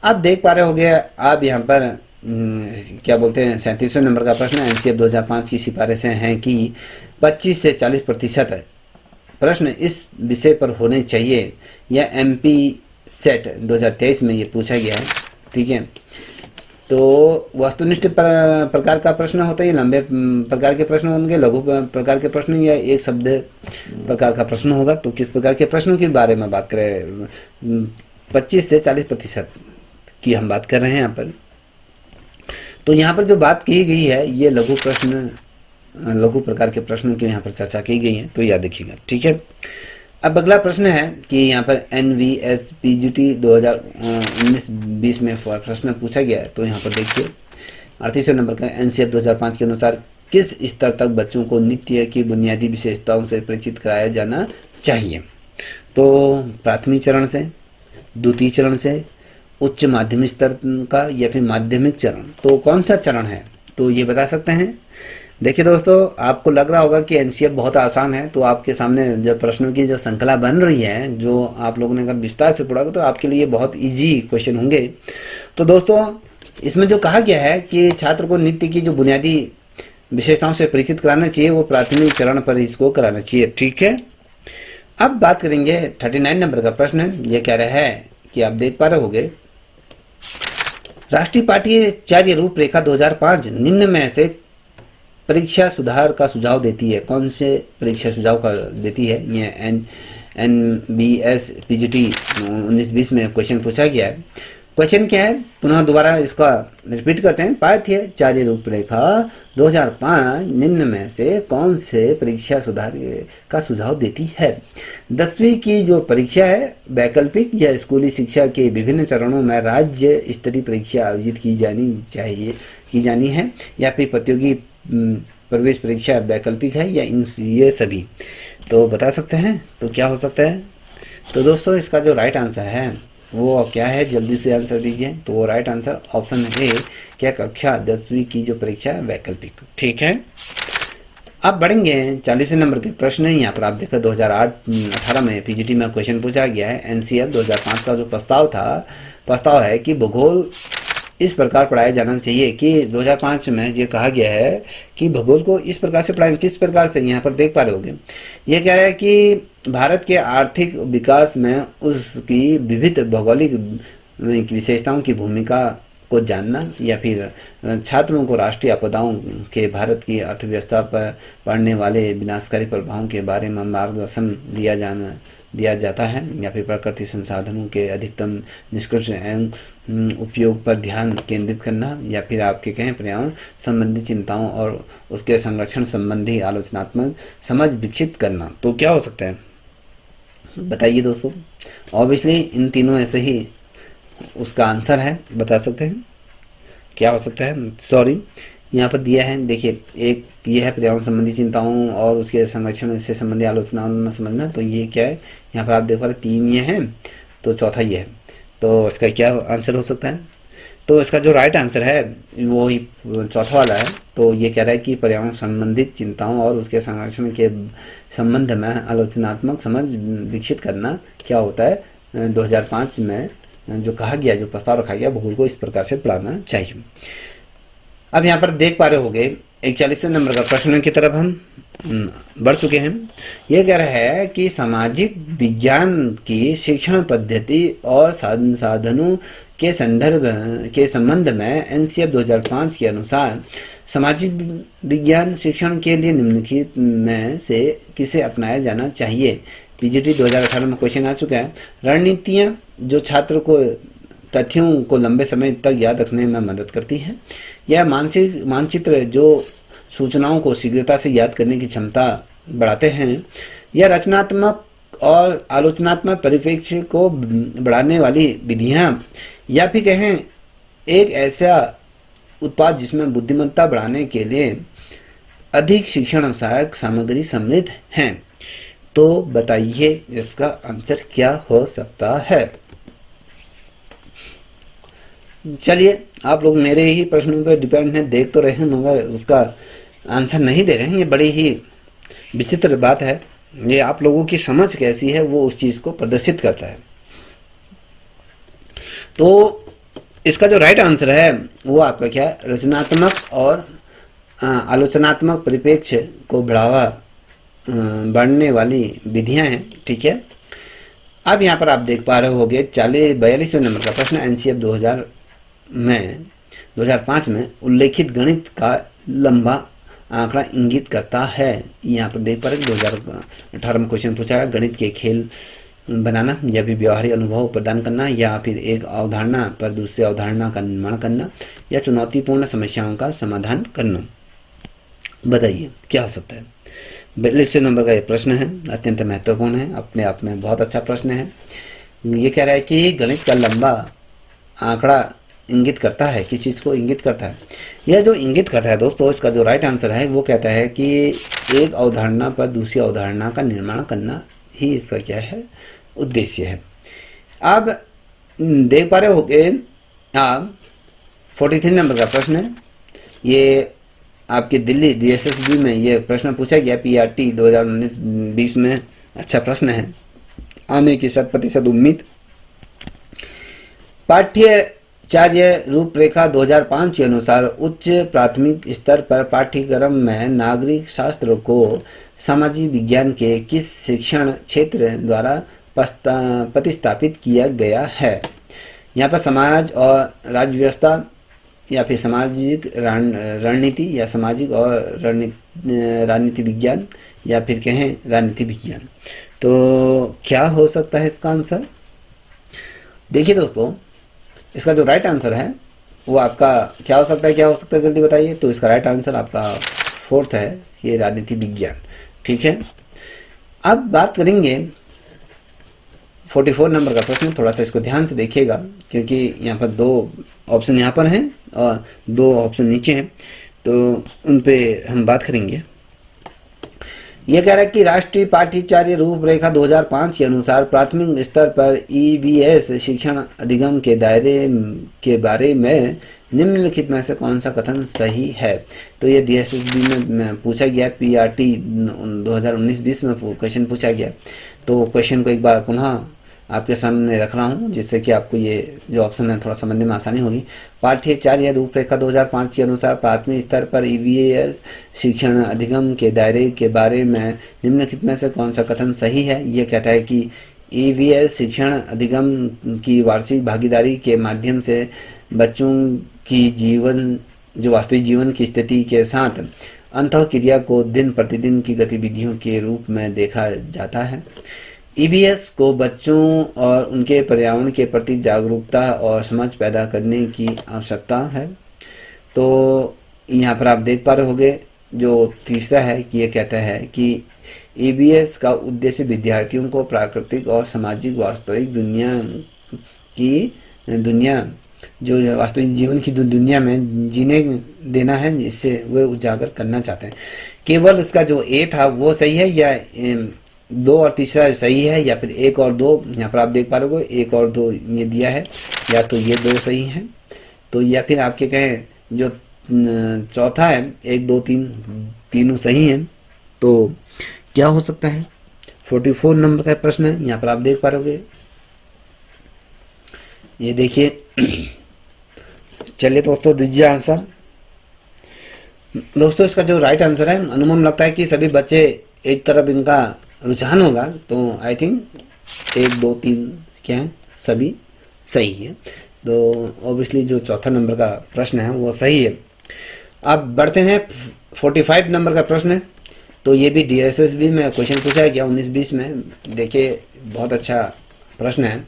अब देख पा रहे होंगे आप यहाँ पर क्या बोलते हैं 37वें नंबर का प्रश्न। एनसीएफ 2005 की सिफारिशें हैं कि 25 से 40% प्रश्न इस विषय पर होने चाहिए, या एमपी सेट 2023 में ये पूछा गया है। ठीक है, तो वस्तुनिष्ठ प्रकार का प्रश्न होता है, ये लंबे प्रकार के प्रश्न होंगे, लघु प्रकार के प्रश्न, या एक शब्द प्रकार का प्रश्न होगा। तो किस प्रकार के प्रश्नों के बारे में बात करें, 25 से 40% की हम बात कर रहे हैं यहाँ पर। तो यहाँ पर जो बात की गई है ये लघु प्रकार के प्रश्नों की यहाँ पर चर्चा की गई है, तो याद रखिएगा। ठीक है, अब अगला प्रश्न है कि यहाँ पर एनवीएस पीजीटी 2019-20 में प्रश्न पूछा गया है। तो यहाँ पर देखिए 38वें नंबर का एनसीएफ 2005 के अनुसार किस स्तर तक बच्चों को नृत्य की बुनियादी विशेषताओं से परिचित कराया जाना चाहिए। तो प्राथमिक चरण से, द्वितीय चरण से, उच्च माध्यमिक स्तर का, या फिर माध्यमिक चरण। तो कौन सा चरण है तो ये बता सकते हैं। देखिए दोस्तों, आपको लग रहा होगा कि एनसीएफ बहुत आसान है, तो आपके सामने जब प्रश्नों की जो श्रृंखला बन रही है, जो आप लोगों ने अगर विस्तार से पढ़ा तो आपके लिए बहुत इजी क्वेश्चन होंगे। तो दोस्तों इसमें जो कहा गया है कि छात्र को नृत्य की जो बुनियादी विशेषताओं से परिचित कराना चाहिए, वो प्राथमिक चरण पर इसको कराना चाहिए। ठीक है, अब बात करेंगे 39 नंबर का प्रश्न है। ये कह रहा है कि आप देख पा रहे होंगे राष्ट्रीय पाठ्यचर्या रूपरेखा 2005 निम्न में से परीक्षा सुधार का सुझाव देती है। कौन से परीक्षा सुझाव का देती है? ये एनबीएस पीजीटी 19-20 में क्वेश्चन पूछा गया है। क्वेश्चन क्या है, पुनः दोबारा इसका रिपीट करते हैं। पाठ्यचर्या रूपरेखा 2005 निम्न में से कौन से परीक्षा सुधार का सुझाव देती है? 10वीं की जो परीक्षा है वैकल्पिक या स्कूली शिक्षा के विभिन्न चरणों में राज्य स्तरीय परीक्षा आयोजित की जानी है, या फिर प्रतियोगी प्रवेश परीक्षा वैकल्पिक है, या ये सभी। तो बता सकते हैं तो क्या हो सकता है। तो दोस्तों इसका जो राइट आंसर है वो क्या है, जल्दी से आंसर दीजिए। तो वो राइट आंसर ऑप्शन है, क्या कक्षा 10वीं की जो परीक्षा है वैकल्पिक। ठीक है, अब बढ़ेंगे 40वें नंबर के प्रश्न। यहाँ पर आप देखो 2008-18 में पीजीटी में क्वेश्चन पूछा गया है। एनसीएफ 2005 का जो प्रस्ताव है कि भूगोल इस प्रकार पढ़ाया जाना चाहिए कि 2005 में ये कहा गया है कि भूगोल को इस प्रकार से पढ़ाएं। किस प्रकार से, यहाँ पर देख पा रहे होंगे ये कह रहा है कि भारत के आर्थिक विकास में उसकी विविध भौगोलिक विशेषताओं की भूमिका को जानना, या फिर छात्रों को राष्ट्रीय आपदाओं के भारत की अर्थव्यवस्था पर पड़ने वाले विनाशकारी प्रभावों के बारे में मार्गदर्शन दिया जाता है, या फिर प्रकृति संसाधनों के अधिकतम निष्कर्ष एवं उपयोग पर ध्यान केंद्रित करना, या फिर आपके कहें पर्यावरण संबंधी चिंताओं और उसके संरक्षण संबंधी आलोचनात्मक समझ विकसित करना। तो क्या हो सकता है बताइए दोस्तों। ऑब्वियसली इन तीनों में से ही उसका आंसर है, बता सकते हैं क्या हो सकता है। सॉरी, यहाँ पर दिया है, देखिए एक ये है पर्यावरण संबंधी चिंताओं और उसके संरक्षण से संबंधी आलोचना में समझना। तो ये क्या है, यहाँ पर आप देख पा रहे 3 ये हैं, तो चौथा ये है। तो इसका क्या आंसर हो सकता है? तो इसका जो राइट आंसर है वो ही चौथा वाला है। तो ये कह रहा है कि पर्यावरण संबंधित चिंताओं और उसके संरक्षण के संबंध में आलोचनात्मक समझ विकसित करना क्या होता है 2005 में जो कहा गया, जो प्रस्ताव रखा गया, भूगोल को इस प्रकार से पढ़ाना चाहिए। अब यहाँ पर देख पा रहे होंगे 41वें नंबर का प्रश्न की तरफ हम बढ़ चुके हैं। ये कह रहा है कि सामाजिक विज्ञान की शिक्षण पद्धति और साधनों के संबंध में एनसीएफ 2005 के अनुसार सामाजिक विज्ञान शिक्षण के लिए निम्नलिखित में से किसे अपनाया जाना चाहिए। पीजीटी 2018 में क्वेश्चन आ चुका है। रणनीतियाँ जो छात्र को तथ्यों को लंबे समय तक याद रखने में मदद करती है, यह मानचित्र जो सूचनाओं को शीघ्रता से याद करने की क्षमता बढ़ाते हैं, या रचनात्मक और आलोचनात्मक परिप्रेक्ष्य को बढ़ाने वाली विधियां, या फिर कहें एक ऐसा उत्पाद जिसमें बुद्धिमत्ता बढ़ाने के लिए अधिक शिक्षण सहायक सामग्री सम्मिलित हैं। तो बताइए इसका आंसर क्या हो सकता है। चलिए, आप लोग मेरे ही प्रश्नों पर डिपेंड हैं, देख तो रहे हैं मगर उसका आंसर नहीं दे रहे हैं। ये बड़ी ही विचित्र बात है। ये आप लोगों की समझ कैसी है वो उस चीज को प्रदर्शित करता है। तो इसका जो राइट आंसर है वो आपका क्या है, रचनात्मक और आलोचनात्मक परिप्रेक्ष्य को बढ़ने वाली विधियां हैं। ठीक है, अब यहाँ पर आप देख पा रहे होंगे 42वें नंबर का प्रश्न एनसीएफ 2005 में उल्लेखित गणित का लंबा आंकड़ा इंगित करता है। यहाँ पर देख पा रहे 2018 में क्वेश्चन पूछा है, गणित के खेल बनाना या फिर व्यवहारिक अनुभव प्रदान करना, या फिर एक अवधारणा पर दूसरी अवधारणा का निर्माण करना, या चुनौतीपूर्ण समस्याओं का समाधान करना। बताइए क्या हो सकता है। 42वें नंबर का ये प्रश्न है, अत्यंत महत्वपूर्ण है, अपने आप में बहुत अच्छा प्रश्न है। ये कह रहा है कि गणित का लंबा आंकड़ा इंगित करता है, किस चीज़ को इंगित करता है। यह जो इंगित करता है दोस्तों, इसका जो राइट आंसर है वो कहता है कि एक अवधारणा पर दूसरी अवधारणा का निर्माण करना ही इसका क्या है, उद्देश्य है। आप देख पा रहे होंगे आप 43 नंबर का प्रश्न है। ये आपकी दिल्ली डीएसएसबी में ये प्रश्न पूछा गया, पीआरटी 2019-20 में। अच्छा प्रश्न है, आने की 100% उम्मीद। पाठ्यचर्या रूपरेखा 2005 के अनुसार उच्च प्राथमिक स्तर पर पाठ्यक्रम में नागरिक शास्त्र को सामाजिक विज्ञान के किस शिक्षण क्षेत्र द्वारा प्रतिस्थापित किया गया है। यहाँ पर समाज और राज्य व्यवस्था, या फिर सामाजिक रणनीति, या सामाजिक और राजनीति विज्ञान, या फिर कहें राजनीति विज्ञान। तो क्या हो सकता है इसका आंसर। देखिए दोस्तों, इसका जो राइट आंसर है वो आपका क्या हो सकता है, क्या हो सकता है जल्दी बताइए। तो इसका राइट आंसर आपका 4th है, ये राजनीति विज्ञान। ठीक है, अब बात करेंगे 44 नंबर का प्रश्न। थोड़ा सा इसको ध्यान से देखिएगा क्योंकि यहाँ पर 2 ऑप्शन यहाँ पर हैं और 2 ऑप्शन नीचे हैं, तो उन पे हम बात करेंगे। यह कह रहा है कि राष्ट्रीय पाठ्यचर्या रूपरेखा 2005 के अनुसार प्राथमिक स्तर पर ईवीएस शिक्षण अधिगम के दायरे के बारे में निम्नलिखित में से कौन सा कथन सही है। तो ये डीएसएसबी में पूछा गया, पीआरटी 2019-20 में क्वेश्चन पूछा गया। तो क्वेश्चन को एक बार पुनः आपके सामने रख रहा हूँ जिससे कि आपको ये जो ऑप्शन है थोड़ा समझने में आसानी होगी। पाठ्यचर्या रूपरेखा 2005 के अनुसार प्राथमिक स्तर पर ईवीएस शिक्षण अधिगम के दायरे के बारे में निम्नलिखित में से कौन सा कथन सही है। ये कहता है कि ईवीएस शिक्षण अधिगम की वार्षिक भागीदारी के माध्यम से बच्चों की वास्तविक जीवन की स्थिति के साथ अंतःक्रिया को दिन प्रतिदिन की गतिविधियों के रूप में देखा जाता है। ईवीएस को बच्चों और उनके पर्यावरण के प्रति जागरूकता और समझ पैदा करने की आवश्यकता है। तो यहाँ पर आप देख पा रहे होंगे जो तीसरा है कि ये कहता है कि ईवीएस का उद्देश्य विद्यार्थियों को प्राकृतिक और सामाजिक वास्तविक वास्तविक जीवन की दुनिया में जीने देना है, जिससे वे उजागर करना चाहते हैं। केवल इसका जो ए था वो सही है या दो और तीसरा सही है, या फिर एक और दो, यहाँ पर आप देख पा रहे हो एक और दो ये दिया है, या तो ये दो सही है, तो या फिर आपके कहें जो चौथा है एक दो तीन तीनों सही हैं। तो क्या हो सकता है? 44 नंबर का प्रश्न है, यहाँ पर आप देख पा रहे हो। ये देखिए चलिए दोस्तों दीजिए आंसर। दोस्तों इसका जो राइट आंसर है, अनुमान लगता है कि सभी बच्चे एक तरफ इनका रुझान होगा, तो आई थिंक 1 2 3 क्या है सभी सही है। तो ऑब्वियसली जो चौथा नंबर का प्रश्न है वो सही है। अब बढ़ते हैं 45 नंबर का प्रश्न है। तो ये भी डीएसएसबी में क्वेश्चन पूछा है क्या 19-20 में। देखिए बहुत अच्छा प्रश्न है।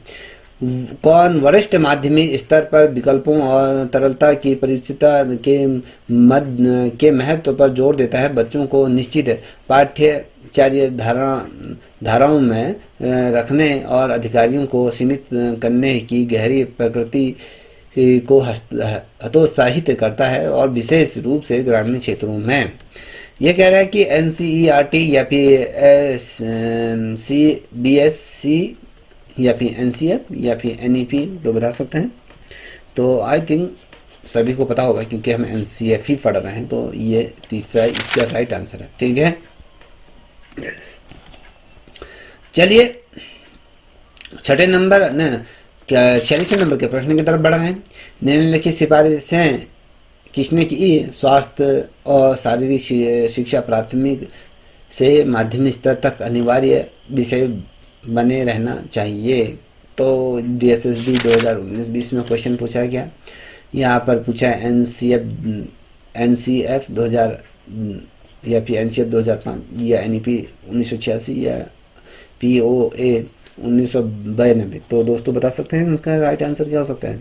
कौन वरिष्ठ माध्यमिक स्तर पर विकल्पों और तरलता की परिचितता के महत्व पर जोर देता है? बच्चों को निश्चित पाठ्यचर्या धाराओं में रखने और अधिकारियों को सीमित करने की गहरी प्रकृति को हतोत्साहित करता है, और विशेष रूप से ग्रामीण क्षेत्रों में। यह कह रहा है कि एनसीईआरटी या फिर सीबीएसई या फिर एनसीएफ या फिर एनईपी तो बता सकते हैं। तो आई थिंक सभी को पता होगा क्योंकि हम एनसीएफ ही पढ़ रहे हैं, तो ये तीसरा इसका राइट आंसर है। ठीक है, चलिए 6 नंबर न 46 नंबर के प्रश्न की तरफ बढ़ रहे हैं। निम्नलिखित सिफारिशें किसने की? स्वास्थ्य और शारीरिक शिक्षा प्राथमिक से माध्यमिक स्तर तक अनिवार्य विषय बने रहना चाहिए। तो डीएसएसबी 2019-20 में क्वेश्चन पूछा गया। यहाँ पर पूछा है एनसीएफ 2000 या फिर एनसीएफ 2005 या एनईपी 1986 या पीओए 1992। तो दोस्तों बता सकते हैं इसका राइट आंसर क्या हो सकता है?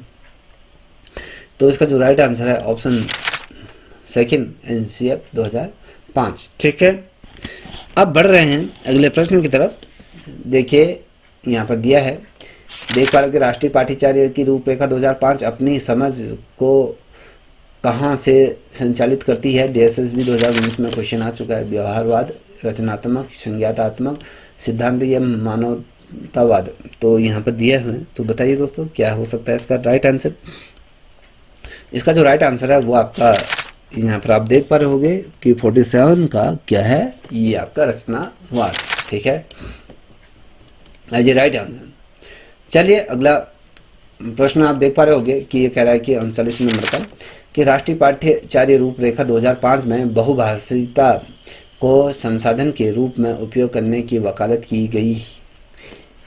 तो इसका जो राइट आंसर है ऑप्शन सेकंड एनसीएफ 2005। ठीक है, अब बढ़ रहे हैं अगले प्रश्न की तरफ। देखिए यहाँ पर दिया है, देख पा रहे कि राष्ट्रीय पाठ्यचर्या की रूपरेखा 2005 अपनी समझ को कहाँ से संचालित करती है? डीएसएसबी 2019 में क्वेश्चन आ चुका है। व्यवहारवाद, रचनात्मक, संज्ञानात्मक सिद्धांत या मानवतावाद। तो यहाँ पर दिया हुए, तो बताइए दोस्तों क्या हो सकता है इसका राइट आंसर? इसका जो राइट आंसर है वो आपका यहाँ पर आप देख पा रहे होंगे कि 47 का क्या है, ये आपका रचनावाद। ठीक है, एज ए राइट आंसर। चलिए अगला प्रश्न आप देख पा रहे होंगे कि ये कह रहा है कि 39 नंबर का कि राष्ट्रीय पाठ्यचर्या रूपरेखा 2005 में बहुभाषिकता को संसाधन के रूप में उपयोग करने की वकालत की गई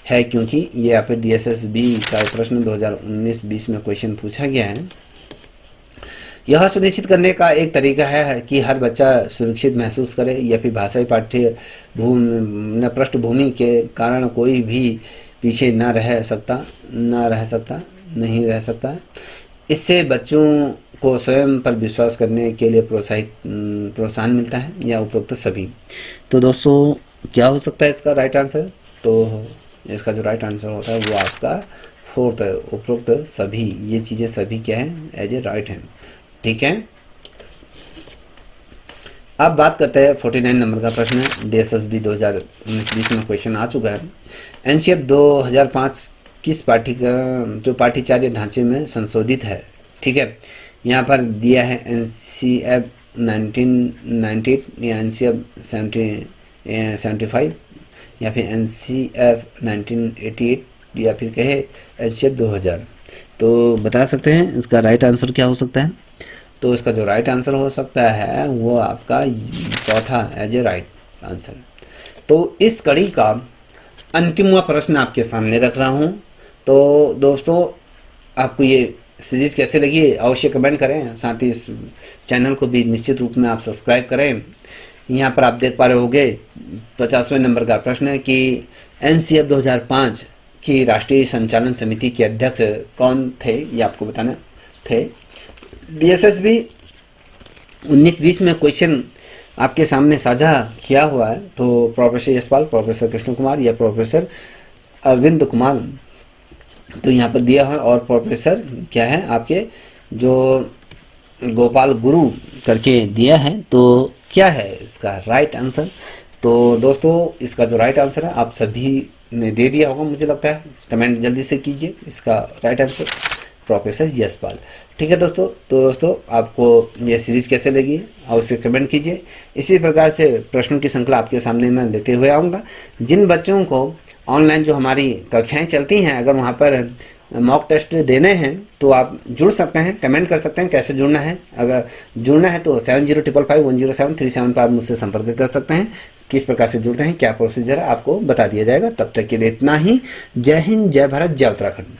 है, क्योंकि ये यहाँ पे डीएसएसबी का प्रश्न 2019-20 में क्वेश्चन पूछा गया है। यह सुनिश्चित करने का एक तरीका है कि हर बच्चा सुरक्षित महसूस करे, या फिर भाषाई पृष्ठभूमि के कारण कोई भी पीछे नहीं रह सकता। इससे बच्चों को स्वयं पर विश्वास करने के लिए प्रोत्साहन मिलता है, या उपरोक्त सभी। तो दोस्तों क्या हो सकता है इसका राइट आंसर? तो इसका जो राइट आंसर होता है वो आपका 4th है, उपरोक्त सभी। ये चीज़ें सभी क्या है? एज ए राइट है। ठीक है, अब बात करते हैं 49 नंबर का प्रश्न है। डीएसएसबी 2019-20 में क्वेश्चन आ चुका है। एनसीएफ 2005 किस पाठ्यचर्या ढांचे में संशोधित है? ठीक है, यहाँ पर दिया है एनसीएफ 1998 या एनसीएफ 75 या फिर एनसीएफ 1988 या फिर कहे एनसीएफ 2000। तो बता सकते हैं इसका राइट आंसर क्या हो सकता है? तो इसका जो राइट आंसर हो सकता है वो आपका चौथा एज ए राइट आंसर। तो इस कड़ी का अंतिमवा प्रश्न आपके सामने रख रहा हूँ। तो दोस्तों, आपको ये सीरीज कैसे लगी अवश्य कमेंट करें, साथ ही इस चैनल को भी निश्चित रूप में आप सब्सक्राइब करें। यहाँ पर आप देख पा रहे होंगे 50वें नंबर का प्रश्न है कि एनसीएफ 2005 की राष्ट्रीय संचालन समिति के अध्यक्ष कौन थे, ये आपको बताना थे। डीएसएसबी 19-20 में क्वेश्चन आपके सामने साझा किया हुआ है। तो प्रोफेसर यशपाल, प्रोफेसर कृष्ण कुमार या प्रोफेसर अरविंद कुमार, तो यहाँ पर दिया है। और प्रोफेसर क्या है आपके जो गोपाल गुरु करके दिया है। तो क्या है इसका राइट आंसर? तो दोस्तों, इसका जो राइट आंसर है आप सभी ने दे दिया होगा मुझे लगता है। कमेंट जल्दी से कीजिए, इसका राइट आंसर प्रोफेसर यशपाल। ठीक है दोस्तों, तो दोस्तों आपको यह सीरीज कैसे लगी अवश्य कमेंट कीजिए। इसी प्रकार से प्रश्नों की श्रृंखला आपके सामने मैं लेते हुए आऊँगा। जिन बच्चों को ऑनलाइन जो हमारी कक्षाएं चलती हैं, अगर वहाँ पर मॉक टेस्ट देने हैं तो आप जुड़ सकते हैं, कमेंट कर सकते हैं कैसे जुड़ना है। अगर जुड़ना है तो 7055107377 पर आप मुझसे संपर्क कर सकते हैं। किस प्रकार से जुड़ते हैं, क्या प्रोसीजर है, आपको बता दिया जाएगा। तब तक के लिए इतना ही। जय हिंद, जय भारत, जय उत्तराखंड।